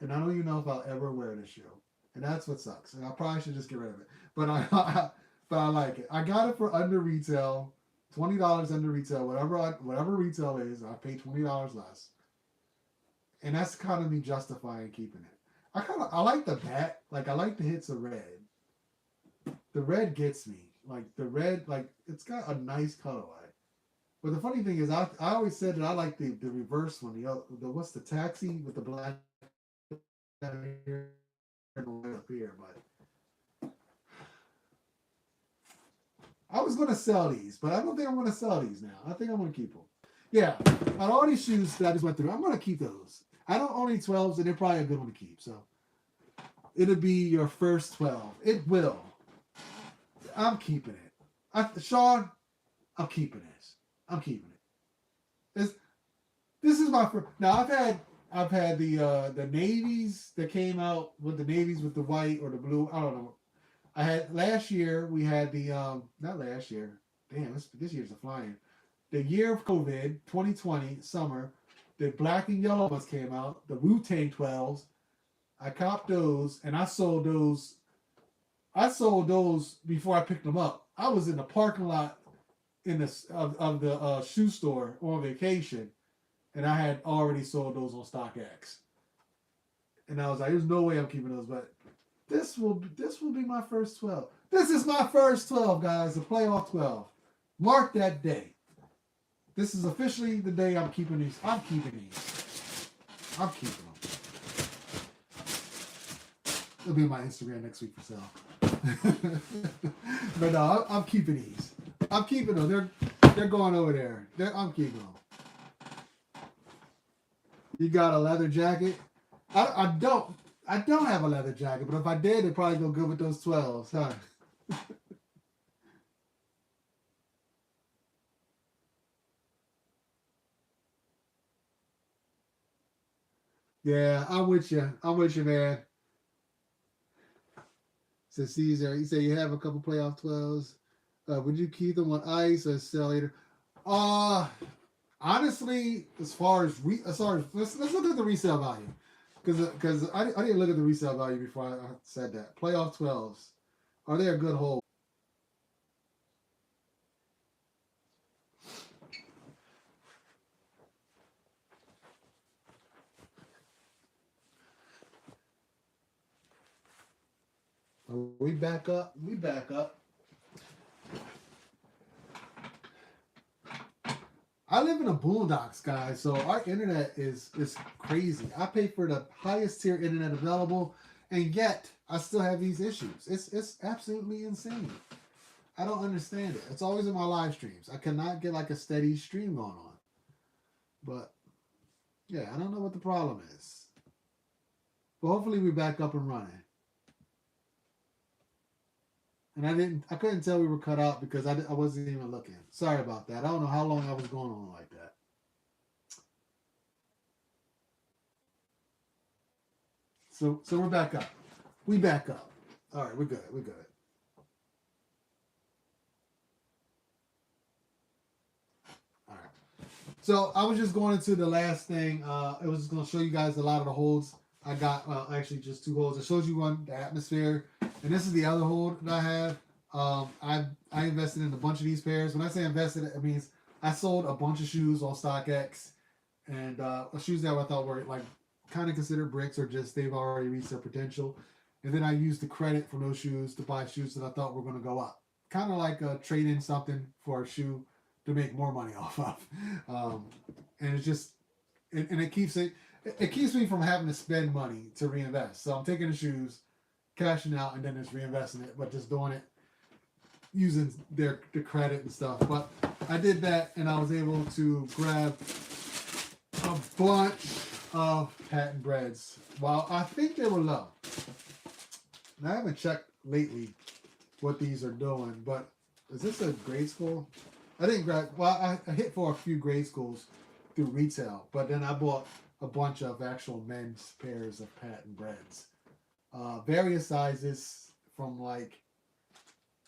And I don't even know if I'll ever wear this shoe. And that's what sucks. And I probably should just get rid of it. But I like it. I got it for under retail. $20 under retail. Whatever retail is, I paid $20 less. And that's kind of me justifying keeping it. I like the bat. Like I like the hits of red. The red gets me. Like the red, like it's got a nice colorway. But the funny thing is, I always said that I like the reverse one. The what's the taxi with the black down here and the white up here. But I was going to sell these, but I don't think I'm going to sell these now. I think I'm going to keep them. Yeah, out of all these shoes that I just went through, I'm going to keep those. I don't own any 12s, and they're probably a good one to keep. So it'll be your first 12. It will. I'm keeping it. Sean, I'm keeping this. I'm keeping it. This is my first. Now I've had the navies that came out with the navies with the white or the blue. I don't know. I had last year. We had the not last year. Damn, this year's a flying. The year of COVID, 2020 summer, the black and yellow ones came out. The Wu-Tang 12s. I copped those and I sold those. I sold those before I picked them up. I was in the parking lot of the shoe store on vacation, and I had already sold those on StockX. And I was like, "There's no way I'm keeping those." But this will be my first 12. This is my first 12, guys. The playoff 12. Mark that day. This is officially the day I'm keeping these. I'm keeping these. I'm keeping them. It'll be on my Instagram next week for sale. But no, I'm keeping these. I'm keeping them. They're going over there. I'm keeping them. You got a leather jacket? I don't have a leather jacket, but if I did, it'd probably go good with those 12s, huh? Yeah, I'm with you. I'm with you, man. Says Caesar, you say you have a couple playoff 12s. Would you keep them on ice or sell later? Uh honestly, as far as let's look at the resale value, because I didn't look at the resale value before I said that. Playoff 12s, are they a good hold? We back up. We back up. I live in the boondocks, guys, so our internet is crazy. I pay for the highest tier internet available, and yet I still have these issues. It's absolutely insane. I don't understand it. It's always in my live streams. I cannot get like a steady stream going on. But yeah, I don't know what the problem is. But hopefully we back up and running. And I couldn't tell we were cut out because I wasn't even looking. Sorry about that. I don't know how long I was going on like that. So we're back up. We back up. All right, we're good. We're good. All right. So I was just going into the last thing. It was just going to show you guys a lot of the holds. I got actually just two holds. I showed you one, the atmosphere, and this is the other hold that I have. I invested in a bunch of these pairs. When I say invested, it means I sold a bunch of shoes on StockX, and shoes that I thought were like kind of considered bricks or just they've already reached their potential. And then I used the credit from those shoes to buy shoes that I thought were going to go up. Kind of like trade in something for a shoe to make more money off of. And it's just, and it keeps me from having to spend money to reinvest. So I'm taking the shoes, cashing out, and then just reinvesting it, but just doing it using the credit and stuff. But I did that, and I was able to grab a bunch of patent breads. While I think they were low. And I haven't checked lately what these are doing, but is this a grade school? I didn't grab. Well, I hit for a few grade schools through retail, but then I bought a bunch of actual men's pairs of patent breads, various sizes from like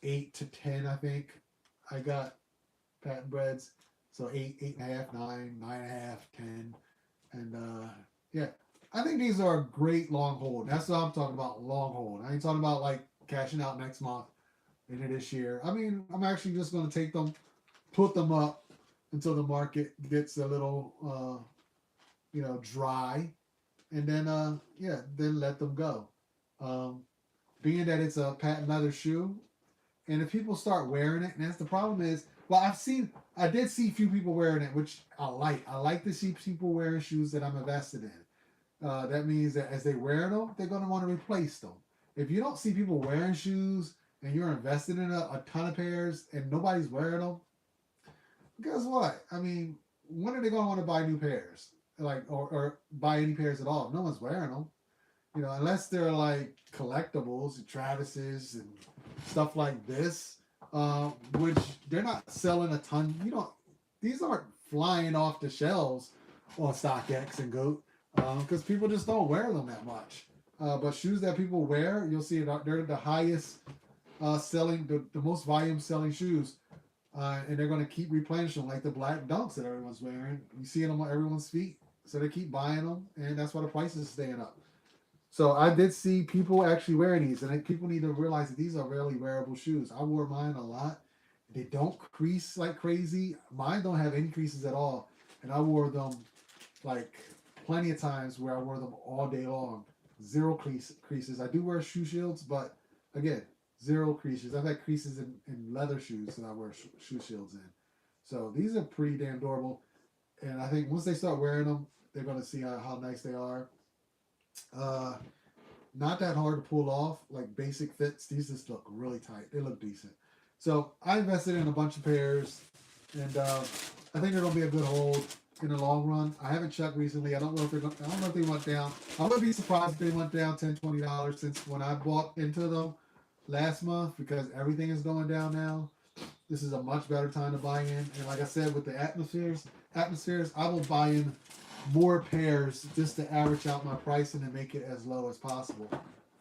8 to 10. I think I got patent breads, so 8, 8.5, 9, 9.5, 10, and yeah. I think these are a great long hold. That's what I'm talking about, long hold. I ain't talking about like cashing out next month into this year. I mean, I'm actually just going to take them, put them up until the market gets a little, dry, and then, then let them go. Um, Being that it's a patent leather shoe, and if people start wearing it, and that's the problem is, well, I did see a few people wearing it, which I like. I like to see people wearing shoes that I'm invested in. That means that as they wear them, they're going to want to replace them. If you don't see people wearing shoes and you're invested in a ton of pairs and nobody's wearing them, guess what? I mean, when are they going to want to buy new pairs? Like, or buy any pairs at all? No one's wearing them. Unless they're like collectibles, Travis's and stuff like this, which they're not selling a ton. These aren't flying off the shelves on StockX and Goat because people just don't wear them that much. But shoes that people wear, you'll see they're the highest selling, the most volume selling shoes. And they're going to keep replenishing them, like the black dunks that everyone's wearing. You see them on everyone's feet. So they keep buying them, and that's why the price is staying up. So I did see people actually wearing these, and people need to realize that these are really wearable shoes. I wore mine a lot. They don't crease like crazy. Mine don't have any creases at all, and I wore them like plenty of times where I wore them all day long. Zero creases. I do wear shoe shields, but again, zero creases. I've had creases in leather shoes that I wear shoe shields in. So these are pretty damn durable, and I think once they start wearing them, they're going to see how nice they are. Uh, Not that hard to pull off, like basic fits. These just look really tight. They look decent. So I invested in a bunch of pairs, and I think they're gonna be a good hold in the long run. I haven't checked recently. I don't know if they went down. I would be surprised if they went down $10, $20 since when I bought into them last month because everything is going down now. This is a much better time to buy in. And like I said, with the atmospheres, I will buy in more pairs just to average out my pricing and make it as low as possible.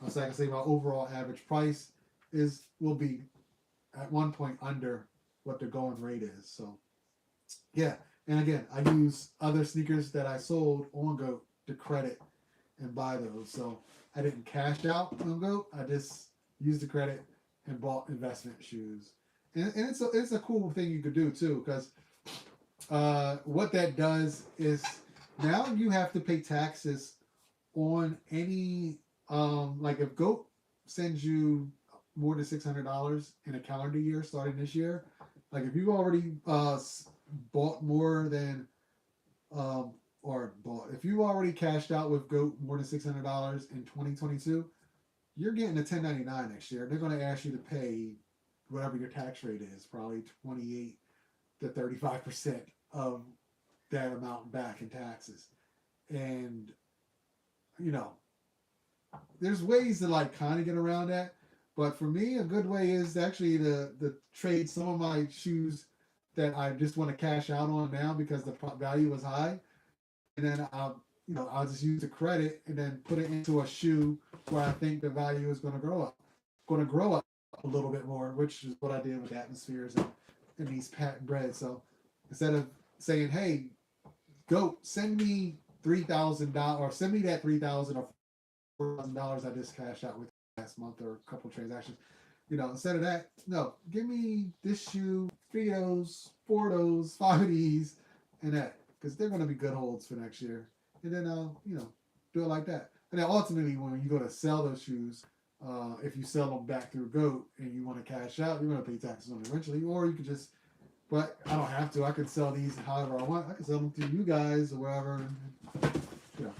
So I can say my overall average price will be at one point under what the going rate is. So yeah, and again, I use other sneakers that I sold on Goat to credit and buy those. So I didn't cash out on Goat. I just used the credit and bought investment shoes. And it's a cool thing you could do too, because what that does is now you have to pay taxes on any like if Goat sends you more than $600 in a calendar year starting this year, like if you already bought more than or bought if you already cashed out with Goat more than $600 in 2022, you're getting a 1099 next year. They're going to ask you to pay whatever your tax rate is, probably 28 to 35% of that amount back in taxes. And you know, there's ways to like kind of get around that. But for me, a good way is actually to trade some of my shoes that I just want to cash out on now because the value was high, and then I'll just use the credit and then put it into a shoe where I think the value is going to grow up a little bit more, which is what I did with Atmospheres and these patent breads. So instead of saying, "Hey, Goat, send me $3,000 or send me that 3,000 or $4,000 I just cashed out with last month or a couple of transactions," instead of that, no, give me this shoe, 3 of those, 4 of those, 5 of these, and that, because they're going to be good holds for next year. And then I'll, do it like that. And then ultimately, when you go to sell those shoes, if you sell them back through Goat and you want to cash out, you're going to pay taxes on it eventually, or you could just. But I don't have to. I can sell these however I want. I can sell them to you guys or wherever. You know,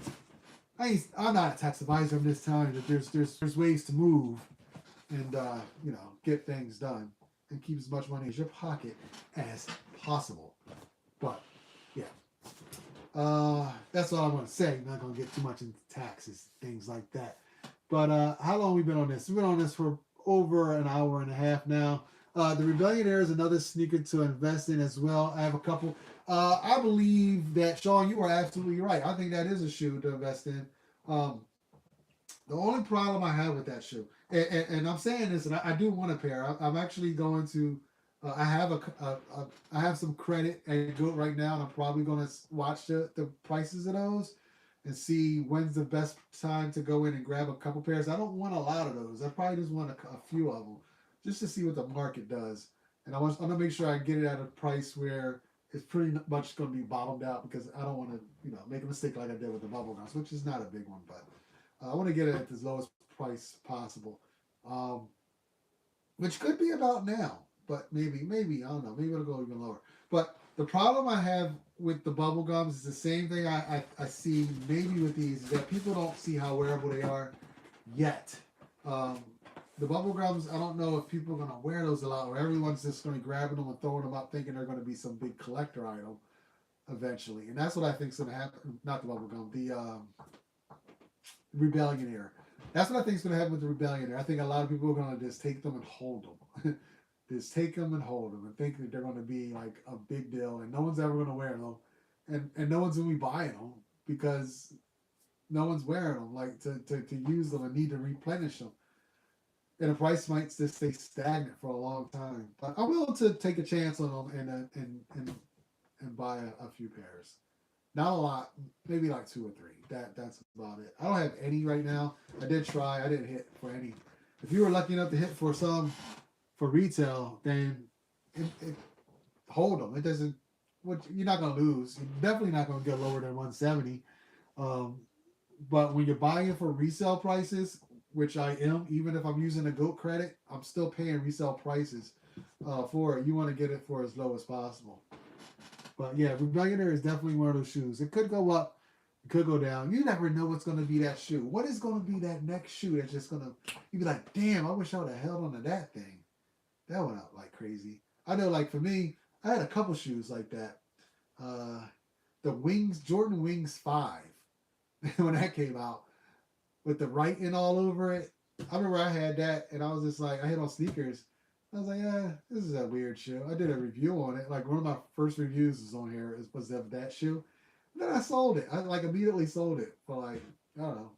I'm not a tax advisor. I'm just telling you that there's ways to move and get things done and keep as much money in your pocket as possible. But yeah, that's all I'm going to say. I'm not going to get too much into taxes, things like that. But how long have we been on this? We've been on this for over an hour and a half now. The Rebellionaire is another sneaker to invest in as well. I have a couple. I believe that, Sean, you are absolutely right. I think that is a shoe to invest in. The only problem I have with that shoe, and I'm saying this, and I do want a pair. I'm actually going to. I have some credit at Goat right now, and I'm probably going to watch the prices of those and see when's the best time to go in and grab a couple pairs. I don't want a lot of those. I probably just want a few of them, just to see what the market does. And I'm going to make sure I get it at a price where it's pretty much going to be bottomed out, because I don't want to, make a mistake like I did with the bubble gums, which is not a big one, but I want to get it at the lowest price possible, which could be about now, but maybe, I don't know, maybe it'll go even lower. But the problem I have with the bubble gums is the same thing I see maybe with these, is that people don't see how wearable they are yet. The bubble gums, I don't know if people are going to wear those a lot, or everyone's just going to be grabbing them and throwing them up thinking they're going to be some big collector item eventually. And that's what I think is going to happen. Not the bubble gum, the Rebellionaire. That's what I think is going to happen with the Rebellionaire. I think a lot of people are going to just take them and hold them. Just take them and hold them and think that they're going to be like a big deal, and no one's ever going to wear them. And no one's going to be buying them because no one's wearing them, like to use them and need to replenish them. And the price might just stay stagnant for a long time. But I'm willing to take a chance on them and buy a few pairs. Not a lot, maybe like 2 or 3. That's about it. I don't have any right now. I did try. I didn't hit for any. If you were lucky enough to hit for some for retail, then hold them. It doesn't. You're not gonna lose. You're definitely not gonna get lower than 170. But when you're buying it for resale prices, which I am, even if I'm using a Goat credit, I'm still paying resale prices for it. You want to get it for as low as possible. But yeah, Rebellionaire is definitely one of those shoes. It could go up, it could go down. You never know what's going to be that shoe. What is going to be that next shoe that's just going to, you'd be like, damn, I wish I would have held on to that thing. That went up like crazy. I know, like for me, I had a couple shoes like that. The Wings, Jordan Wings 5, when that came out, with the writing all over it. I remember I had that, and I was just like, I hit on sneakers. I was like, yeah, this is a weird shoe. I did a review on it. Like one of my first reviews was on here was of that shoe. Then I sold it. I like immediately sold it for like, I don't know,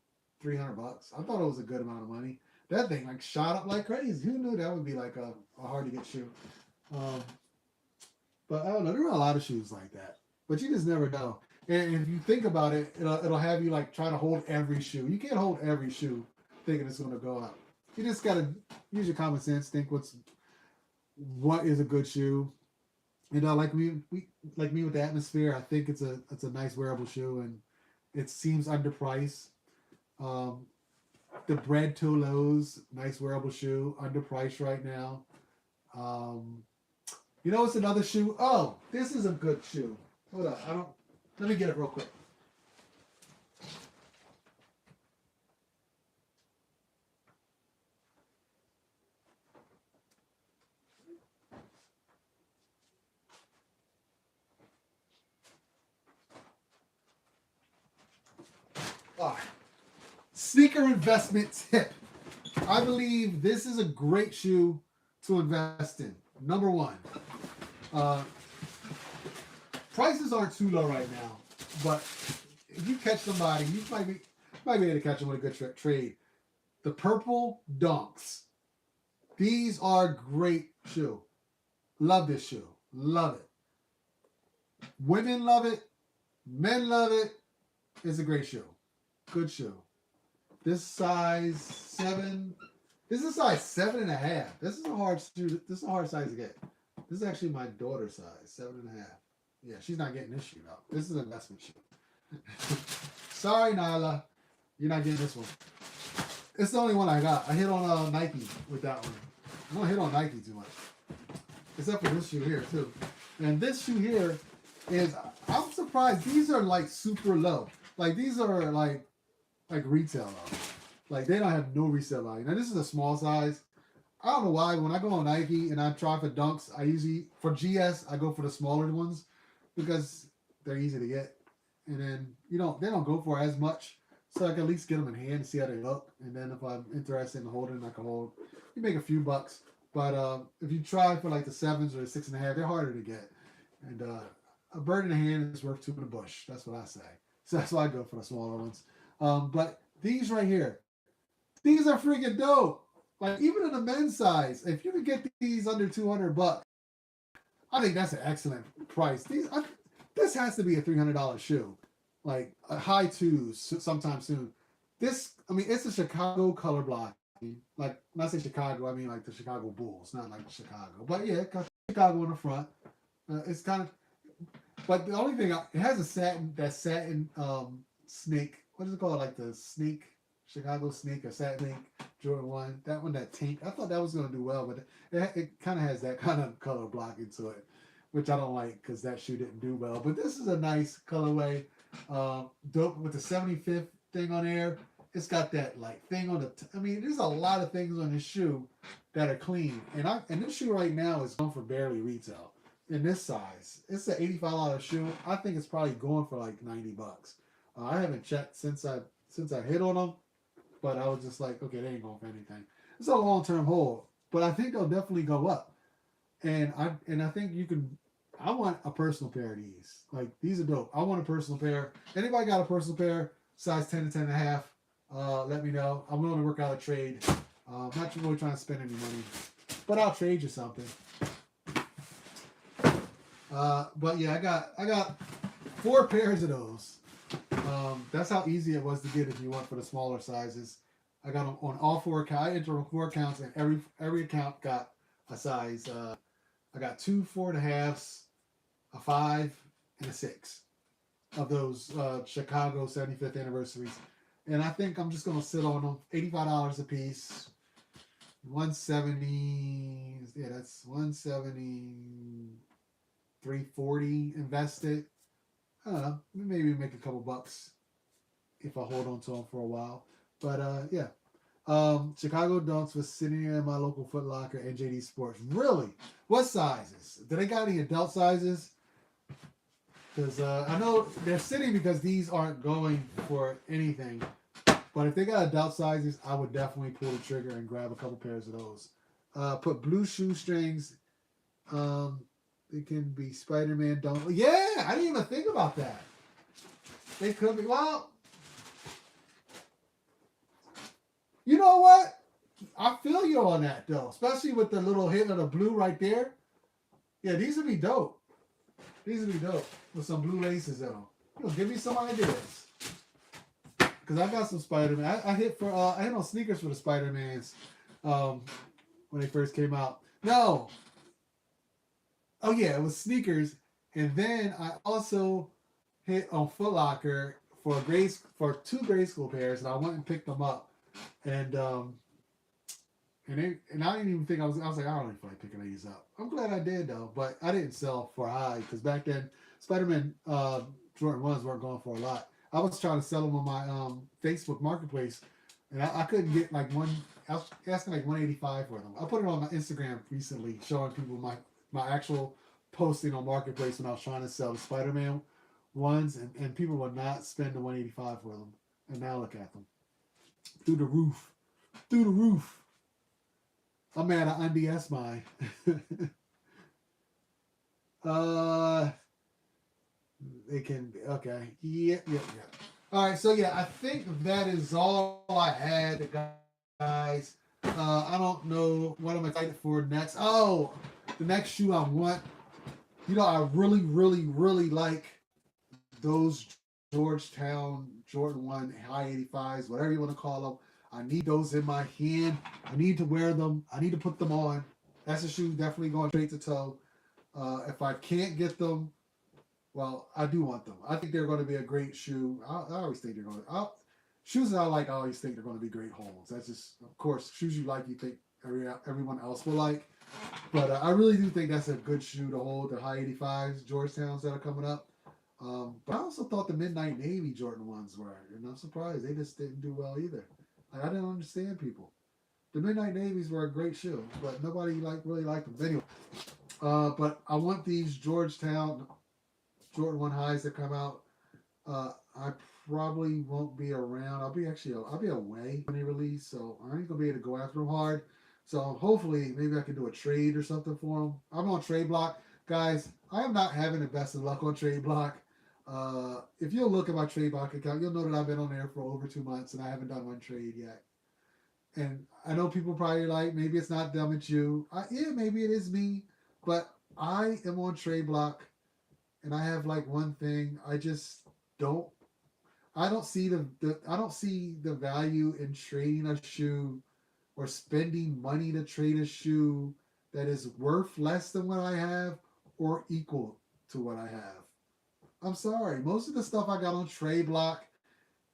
$300. I thought it was a good amount of money. That thing like shot up like crazy. Who knew that would be like a hard to get shoe? Um, but I don't know. There are a lot of shoes like that. But you just never know. And if you think about it, it'll have you like try to hold every shoe. You can't hold every shoe thinking it's going to go up. You just got to use your common sense. Think what is a good shoe. You know, like me with the Atmosphere. I think it's a nice wearable shoe, and it seems underpriced. Um, the Bread Toe Lows, nice wearable shoe, underpriced right now. Um, you know, it's another shoe. Oh, this is a good shoe. Hold on, I don't. Let me get it real quick. All right. Sneaker investment tip. I believe this is a great shoe to invest in. Number one, uh, prices aren't too low right now, but if you catch somebody, you might be able to catch them with a good trade. The purple Dunks. These are great shoe. Love this shoe. Love it. Women love it. Men love it. It's a great shoe. Good shoe. This size 7. This is size 7.5. This is a hard shoe. This is a hard size to get. This is actually my daughter's size, 7.5. Yeah, she's not getting this shoe though. This is an investment shoe. Sorry, Nyla, you're not getting this one. It's the only one I got. I hit on Nike with that one. I don't hit on Nike too much, except for this shoe here too. And this shoe here is, I'm surprised. These are like super low. Like these are like retail though. Like they don't have no resale value. Now this is a small size. I don't know why. When I go on Nike and I try for Dunks, I usually for GS I go for the smaller ones because they're easy to get, and then they don't go for as much. So I can at least get them in hand and see how they look. And then if I'm interested in holding, I can hold. You make a few bucks, but if you try for like the 7s or the 6.5, they're harder to get. And a bird in the hand is worth two in the bush. That's what I say. So that's why I go for the smaller ones. But these right here, these are freaking dope. Like even in the men's size, if you can get these under $200, I think that's an excellent price. This has to be a $300 shoe, like a high twos sometime soon. It's a Chicago color blocking. Like when I say Chicago, I mean like the Chicago Bulls, not like Chicago. But yeah, it got Chicago in the front. It's kind of, but the only thing it has a satin snake. What is it called? Like the snake, Chicago snake or satin snake. Jordan 1, that one, that tank. I thought that was going to do well, but it kind of has that kind of color blocking to it, which I don't like because that shoe didn't do well. But this is a nice colorway. Dope with the 75th thing on there. It's got that like thing on the. There's a lot of things on this shoe that are clean, and this shoe right now is going for barely retail in this size. It's an $85 shoe. I think it's probably going for like $90. I haven't checked since I hit on them. But I was just like, okay, they ain't going for anything. It's a long-term hold, but I think they'll definitely go up. And I think you can. I want a personal pair of these. Like these are dope. I want a personal pair. Anybody got a personal pair, size 10 to 10.5? Let me know. I'm willing to work out a trade. I'm not really trying to spend any money, but I'll trade you something. But yeah, I got 4 pairs of those. That's how easy it was to get if you went for the smaller sizes. I got them on all 4 accounts. I entered on 4 accounts, and every account got a size. I got 2 4.5s, a 5, and a 6 of those Chicago 75th anniversaries. And I think I'm just gonna sit on them. $85 a piece. 170. Yeah, that's 170. 340 invested. I don't know, maybe make a couple bucks if I hold on to them for a while. But yeah, Chicago Dunks was sitting in my local Foot Locker, NJD Sports. Really? What sizes? Do they got any adult sizes? Because I know they're sitting because these aren't going for anything. But if they got adult sizes, I would definitely pull the trigger and grab a couple pairs of those. Put blue shoestrings. It can be Spider-Man. Yeah, I didn't even think about that. They could be. Well, you know what? I feel you on that though, especially with the little hit of the blue right there. Yeah, these would be dope. These would be dope with some blue laces in them. Give me some ideas. Cause I got some Spider Man. I hit for I hit on sneakers for the Spider Mans um, when they first came out. No, oh yeah, it was sneakers, and then I also hit on Foot Locker for two grade school pairs, and I went and picked them up, and and I didn't even think I was like I don't even feel like picking these up. I'm glad I did though, but I didn't sell for high because back then Spider-Man Jordan ones weren't going for a lot. I was trying to sell them on my Facebook Marketplace, and I couldn't get like one. I was asking like 185 for them. I put it on my Instagram recently, showing people my actual posting on Marketplace when I was trying to sell the Spider-Man ones, and people would not spend the 185 for them. And now look at them through the roof, through the roof. I'm mad I unds mine. uh, it can be okay. Yep, yep, yep. All right, so yeah, I think that is all I had, guys. I don't know what I'm excited for next. Oh, the next shoe I want. I really, really, really like those Georgetown Jordan 1 high 85s, whatever you want to call them. I need those in my hand. I need to wear them. I need to put them on. That's a shoe definitely going straight to toe. If I can't get them, well, I do want them. I think they're going to be a great shoe. I always think they're going to. Shoes that I like, I always think they're going to be great holds. That's just, of course, shoes you like, you think everyone else will like. But I really do think that's a good shoe to hold. The high 85s, Georgetowns that are coming up. But I also thought the Midnight Navy Jordan ones were, and I'm surprised they just didn't do well either. Like, I didn't understand people. The Midnight Navies were a great shoe, but nobody really liked them. Anyway, but I want these Georgetown Jordan 1 highs that come out. I probably won't be around. I'll be away when they release, so I ain't gonna be able to go after them hard. So hopefully, maybe I can do a trade or something for them. I'm on Trade Block, guys. I am not having the best of luck on Trade Block. If you'll look at my Trade Block account, you'll know that I've been on there for over 2 months and I haven't done one trade yet. And I know people probably like, maybe it's not them, it's you. Yeah, maybe it is me, but I am on Trade Block, and I have like one thing. I just don't. I don't see I don't see the value in trading a shoe or spending money to trade a shoe that is worth less than what I have or equal to what I have. I'm sorry. Most of the stuff I got on Trade Block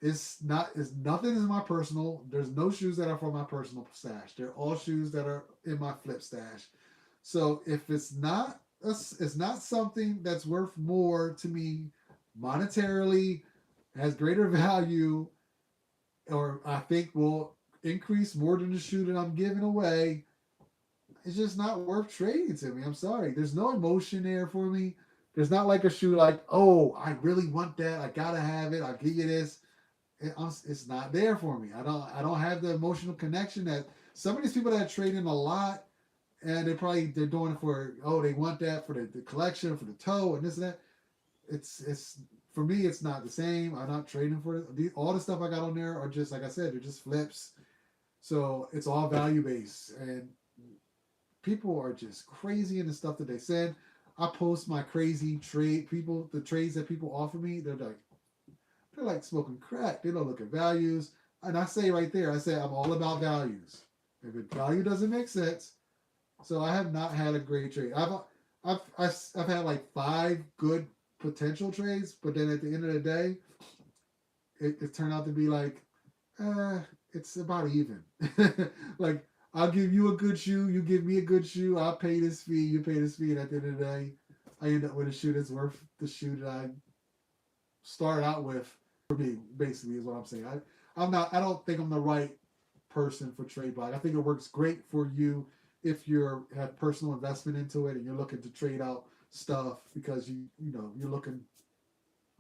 is nothing is my personal. There's no shoes that are for my personal stash. They're all shoes that are in my flip stash. So if it's not something that's worth more to me monetarily, has greater value, or I think will increase more than the shoe that I'm giving away, it's just not worth trading to me. I'm sorry. There's no emotion there for me. There's not like a shoe like, oh, I really want that. I gotta have it. I'll give you this. It's not there for me. I don't have the emotional connection that some of these people that trade in a lot, and they're doing it for, oh, they want that for the collection, for the toe and this and that. It's for me, it's not the same. I'm not trading for it. All the stuff I got on there are just, like I said, they're just flips. So it's all value based, and people are just crazy in the stuff that they send. I post my crazy the trades that people offer me. They're like smoking crack. They don't look at values. And I say right there, I say I'm all about values. If the value doesn't make sense, so I have not had a great trade. I've had like 5 good potential trades, but then at the end of the day, it turned out to be like, it's about even. Like, I'll give you a good shoe, you give me a good shoe, I'll pay this fee, you pay this fee, and at the end of the day, I end up with a shoe that's worth the shoe that I started out with. For me, basically, is what I'm saying. I don't think I'm the right person for Trade Block. I think it works great for you if you have personal investment into it and you're looking to trade out stuff because you're looking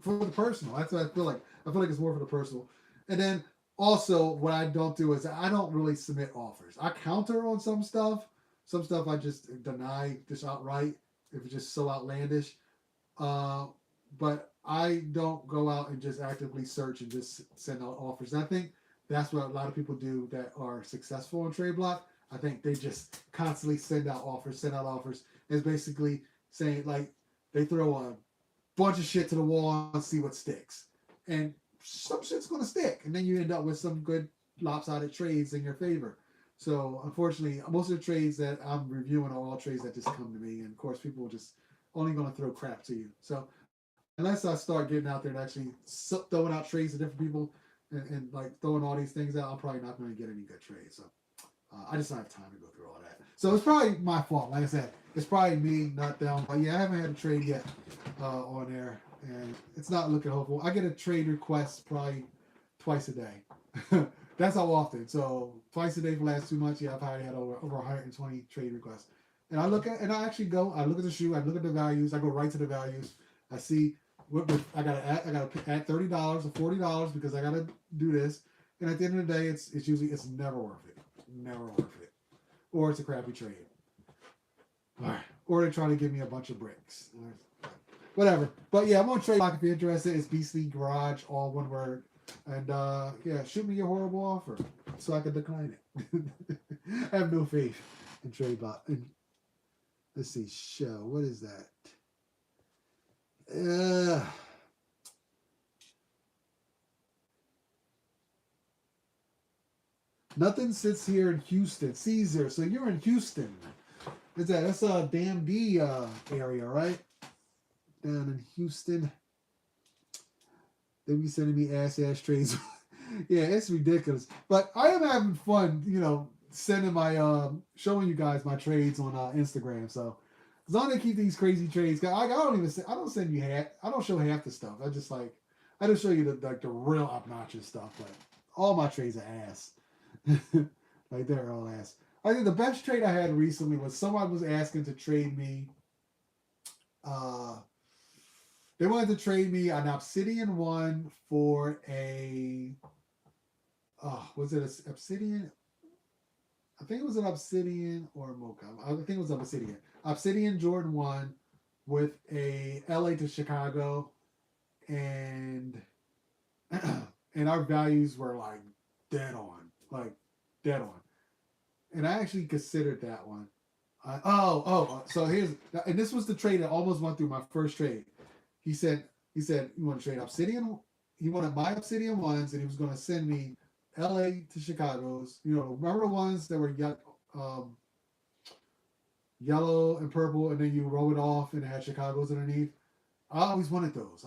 for the personal. That's what I feel like. I feel like it's more for the personal. And then also, what I don't do is I don't really submit offers. I counter on some stuff. Some stuff I just deny just outright if it's just so outlandish. But I don't go out and just actively search and just send out offers. And I think that's what a lot of people do that are successful on Trade Block. I think they just constantly send out offers, send out offers. It's basically saying like they throw a bunch of shit to the wall and see what sticks. And some shit's gonna stick. And then you end up with some good lopsided trades in your favor. So unfortunately, most of the trades that I'm reviewing are all trades that just come to me. And of course, people are just only gonna throw crap to you. So unless I start getting out there and actually throwing out trades to different people and like throwing all these things out, I'm probably not going to get any good trades. So I just don't have time to go through all that. So it's probably my fault. Like I said, it's probably me, not them. But yeah, I haven't had a trade yet on there, and it's not looking hopeful. I get a trade request probably twice a day. That's how often. So twice a day for the last 2 months. Yeah, I've probably had over 120 trade requests. And I look at, and I actually go. I look at the shoe. I look at the values. I go right to the values. I see I gotta add $30 or $40 because I gotta do this. And at the end of the day, it's usually it's never worth it. Never worth it. Or it's a crappy trade. All right. Or they're trying to give me a bunch of bricks. Whatever. But yeah, I'm on Trade Block if you're interested. It's Beastly Garage, all one word. And yeah, shoot me your horrible offer so I can decline it. I have no faith in Trade Block. Let's see, show. What is that? Nothing sits here in Houston. Caesar, so you're in Houston. What's that? That's a damn D area, right? Down in Houston. They be sending me ass trades. Yeah, it's ridiculous. But I am having fun, sending my showing you guys my trades on Instagram. So as long as I keep these crazy trades, I don't send you half. I don't show half the stuff. I just show you the real obnoxious stuff. But all my trades are ass. Like they're all ass. I think the best trade I had recently was someone was asking to trade me. They wanted to trade me an Obsidian one for a. Was it an Obsidian? I think it was an Obsidian or a Mocha. I think it was Obsidian. Obsidian Jordan 1 with a LA to Chicago, and and our values were like dead on. And I actually considered that one. So and this was the trade that almost went through my first trade. He said, you want to trade Obsidian? He wanted my Obsidian ones, and he was going to send me LA to Chicago's. Remember the ones that were yellow and purple, and then you roll it off and it had Chicago's underneath? I always wanted those.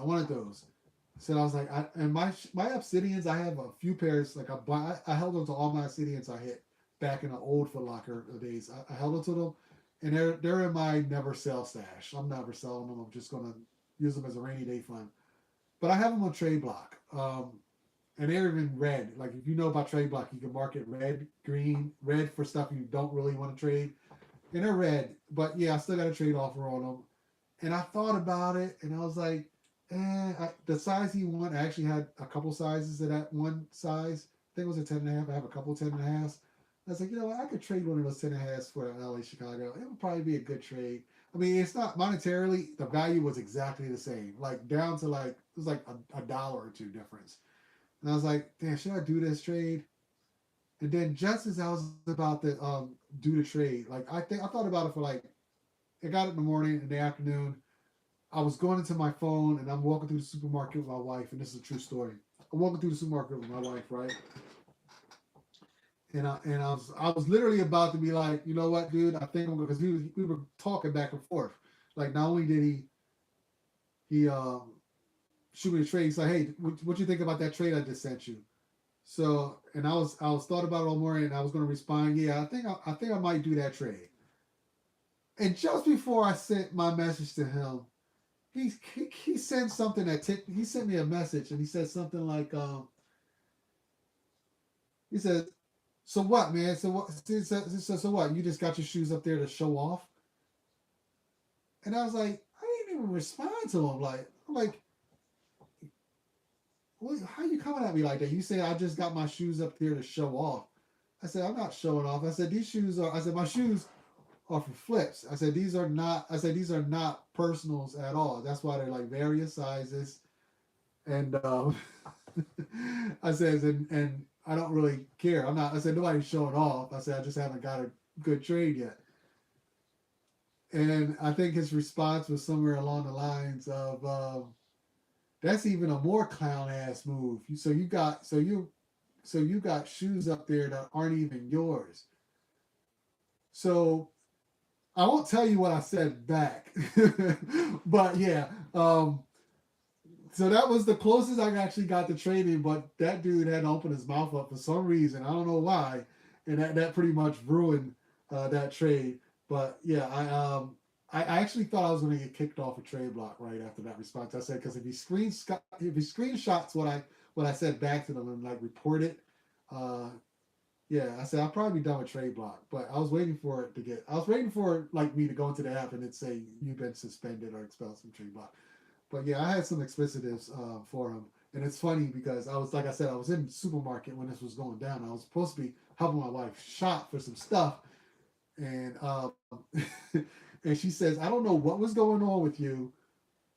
So I was like, and my Obsidians, I have a few pairs. Like I held on to all my Obsidians I hit back in the old Foot Locker days. I held on to them, and they're in my never sell stash. I'm never selling them. I'm just gonna use them as a rainy day fund. But I have them on Trade Block, and they're even red. Like if you know about Trade Block, you can mark it red, green, red for stuff you don't really want to trade, and they're red. But yeah, I still got a trade offer on them. And I thought about it, and I was like, the size he wanted, I actually had a couple sizes of that one size. I think it was a 10.5. I have a couple 10.5s. I was like, what? I could trade one of those 10.5s for LA Chicago. It would probably be a good trade. I mean, it's not monetarily, the value was exactly the same. Like down to it was like a dollar or two difference. And I was like, damn, should I do this trade? And then just as I was about to do the trade, I thought about it for I got it in the morning, in the afternoon. I was going into my phone and I'm walking through the supermarket with my wife, and this is a true story. I'm walking through the supermarket with my wife, right? And I was literally about to be like, you know what, dude? I think I'm going, because we were talking back and forth. Like not only did he shoot me a trade, he's like, hey, what you think about that trade I just sent you? So, and I was thought about it all morning, and I was going to respond, yeah, I think I might do that trade. And just before I sent my message to him, he sent something he sent me a message, and he said something like, he said, so what, man? So what? You just got your shoes up there to show off? And I was like, I didn't even respond to him. I'm like, what, how you coming at me like that? You say I just got my shoes up there to show off. I said, I'm not showing off. I said, my shoes are for flips. I said, these are not personals at all. That's why they're like various sizes. And I said, and I don't really care. I'm not. I said nobody's showing off. I said I just haven't got a good trade yet. And I think his response was somewhere along the lines of, "That's even a more clown ass move. So you got shoes up there that aren't even yours." So I won't tell you what I said back, but yeah. So that was the closest I actually got to trading, but that dude had to open his mouth up for some reason. I don't know why, and that pretty much ruined that trade. But yeah, I actually thought I was going to get kicked off a trade block right after that response. I said because if he screenshots what I said back to them and like report it, uh, yeah, I said I'll probably be done with trade block. But I was waiting for like me to go into the app and it say you've been suspended or expelled from trade block. But yeah, I had some explicitives for him, and it's funny because I was like I said I was in the supermarket when this was going down. I was supposed to be helping my wife shop for some stuff, and and she says I don't know what was going on with you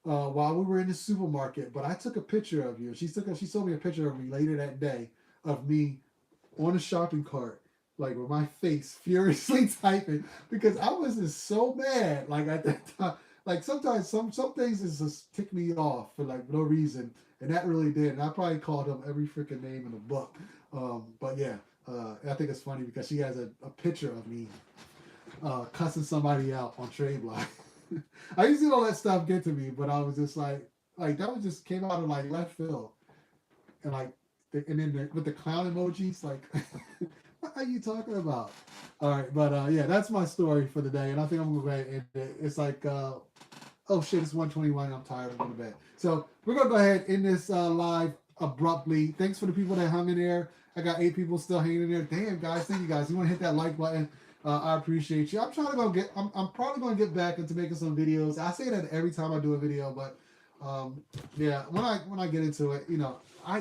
while we were in the supermarket, but I took a picture of you. She showed me a picture of me later that day of me on a shopping cart, like with my face furiously typing because I was just so mad. Like at that time, like sometimes some things just tick me off for like no reason, and that really did. And I probably called him every freaking name in the book. But yeah, I think it's funny because she has a picture of me cussing somebody out on trade block. I used to let that stuff get to me, but I was just like that was just came out of like left field, and like and then with the clown emojis, like, what are you talking about? All right, but yeah, that's my story for the day, and I think I'm gonna go ahead and end it. It's like, oh shit, it's 1:21. I'm tired. I'm going to bed. So we're gonna go ahead and end this live abruptly. Thanks for the people that hung in there. I got 8 people still hanging in there. Damn guys, thank you guys. You want to hit that like button? I appreciate you. I'm trying to go get. I'm probably going to get back into making some videos. I say that every time I do a video, but yeah, when I get into it, you know, I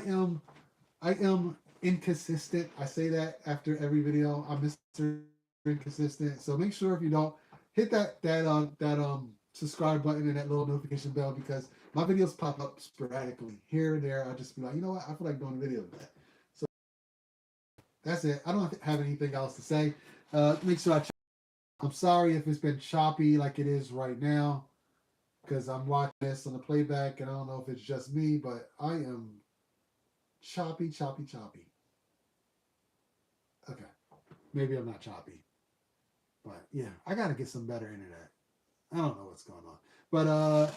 am inconsistent. I say that after every video. I'm Mr. Inconsistent. So make sure if you don't hit that subscribe button and that little notification bell because my videos pop up sporadically here and there. I'll just be like, you know what? I feel like doing a video of that. So that's it. I don't have anything else to say. Make sure I'm sorry if it's been choppy like it is right now because I'm watching this on the playback and I don't know if it's just me, but I am choppy, choppy, choppy. Okay. Maybe I'm not choppy. But yeah, I gotta get some better internet. I don't know what's going on. But are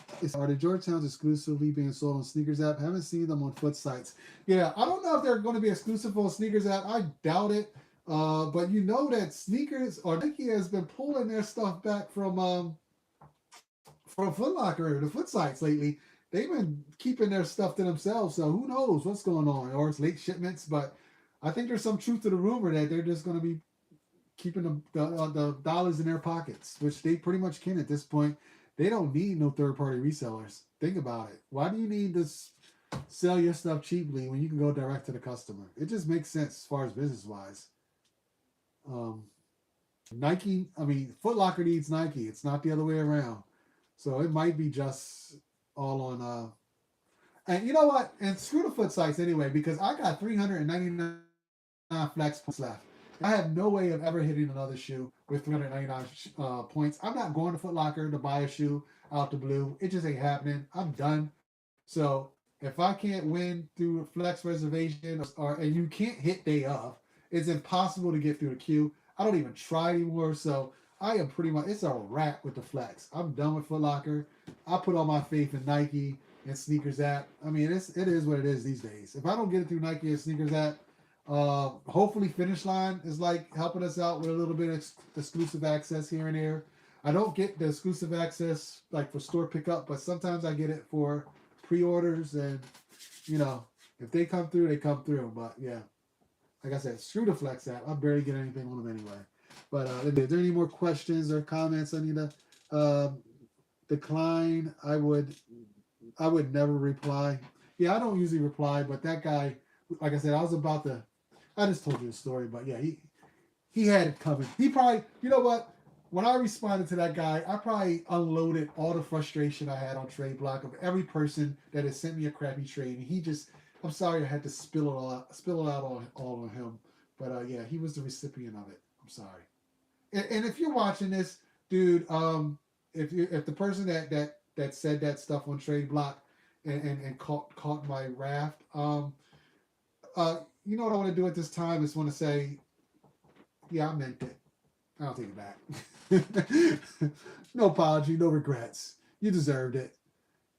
the Georgetowns exclusively being sold on Sneakers app? I haven't seen them on foot sites. Yeah, I don't know if they're going to be exclusive on Sneakers app. I doubt it. But you know that Sneakers or Nike has been pulling their stuff back from Foot Locker, the foot sites lately. They've been keeping their stuff to themselves. So who knows what's going on? Or it's late shipments. But I think there's some truth to the rumor that they're just going to be keeping the dollars in their pockets, which they pretty much can at this point. They don't need no third-party resellers. Think about it. Why do you need to sell your stuff cheaply when you can go direct to the customer? It just makes sense as far as business-wise. Nike, I mean, Foot Locker needs Nike. It's not the other way around. So it might be just all on and you know what? And screw the foot sites anyway, because I got 399 flex points left. I have no way of ever hitting another shoe with 399 points. I'm not going to Foot Locker to buy a shoe out the blue. It just ain't happening. I'm done. So if I can't win through flex reservation and you can't hit day of, it's impossible to get through the queue. I don't even try anymore. So I am pretty much, it's a wrap with the flex. I'm done with Foot Locker. I put all my faith in Nike and Sneakers app. I mean, it is what it is these days. If I don't get it through Nike and Sneakers app, hopefully Finish Line is like helping us out with a little bit of exclusive access here and there. I don't get the exclusive access like for store pickup, but sometimes I get it for pre-orders, and you know, if they come through, they come through. But yeah, like I said, screw the Flex app. I barely get anything on them anyway. But is there any more questions or comments I need to decline? I would never reply. Yeah, I don't usually reply, but that guy, like I said, I just told you the story, but yeah, he had it coming. He probably, you know what? when I responded to that guy, I probably unloaded all the frustration I had on Trade Block of every person that had sent me a crappy trade, and he just, I'm sorry I had to spill it out all on him, but yeah, he was the recipient of it. I'm sorry. And if you're watching this, dude, if the person that said that stuff on Trade Block and caught my raft, you know what I want to do at this time is want to say, yeah, I meant it. I'll take it back. No apology, no regrets. You deserved it.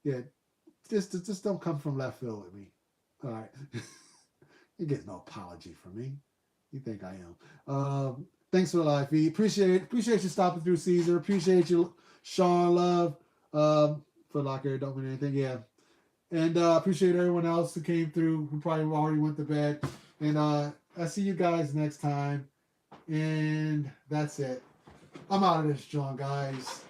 Yeah, just don't come from left field with me. All right, you get no apology from me. You think I am? Thanks for the live feed. Appreciate you stopping through, Caesar. Appreciate you, Sean Love. For Locker, don't mean anything. Yeah, and appreciate everyone else who came through, who probably already went to bed. And I see you guys next time. And that's it. I'm out of this joint, guys.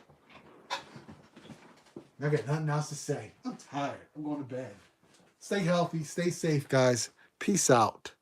I got nothing else to say. I'm tired. I'm going to bed. Stay healthy. Stay safe, guys. Peace out.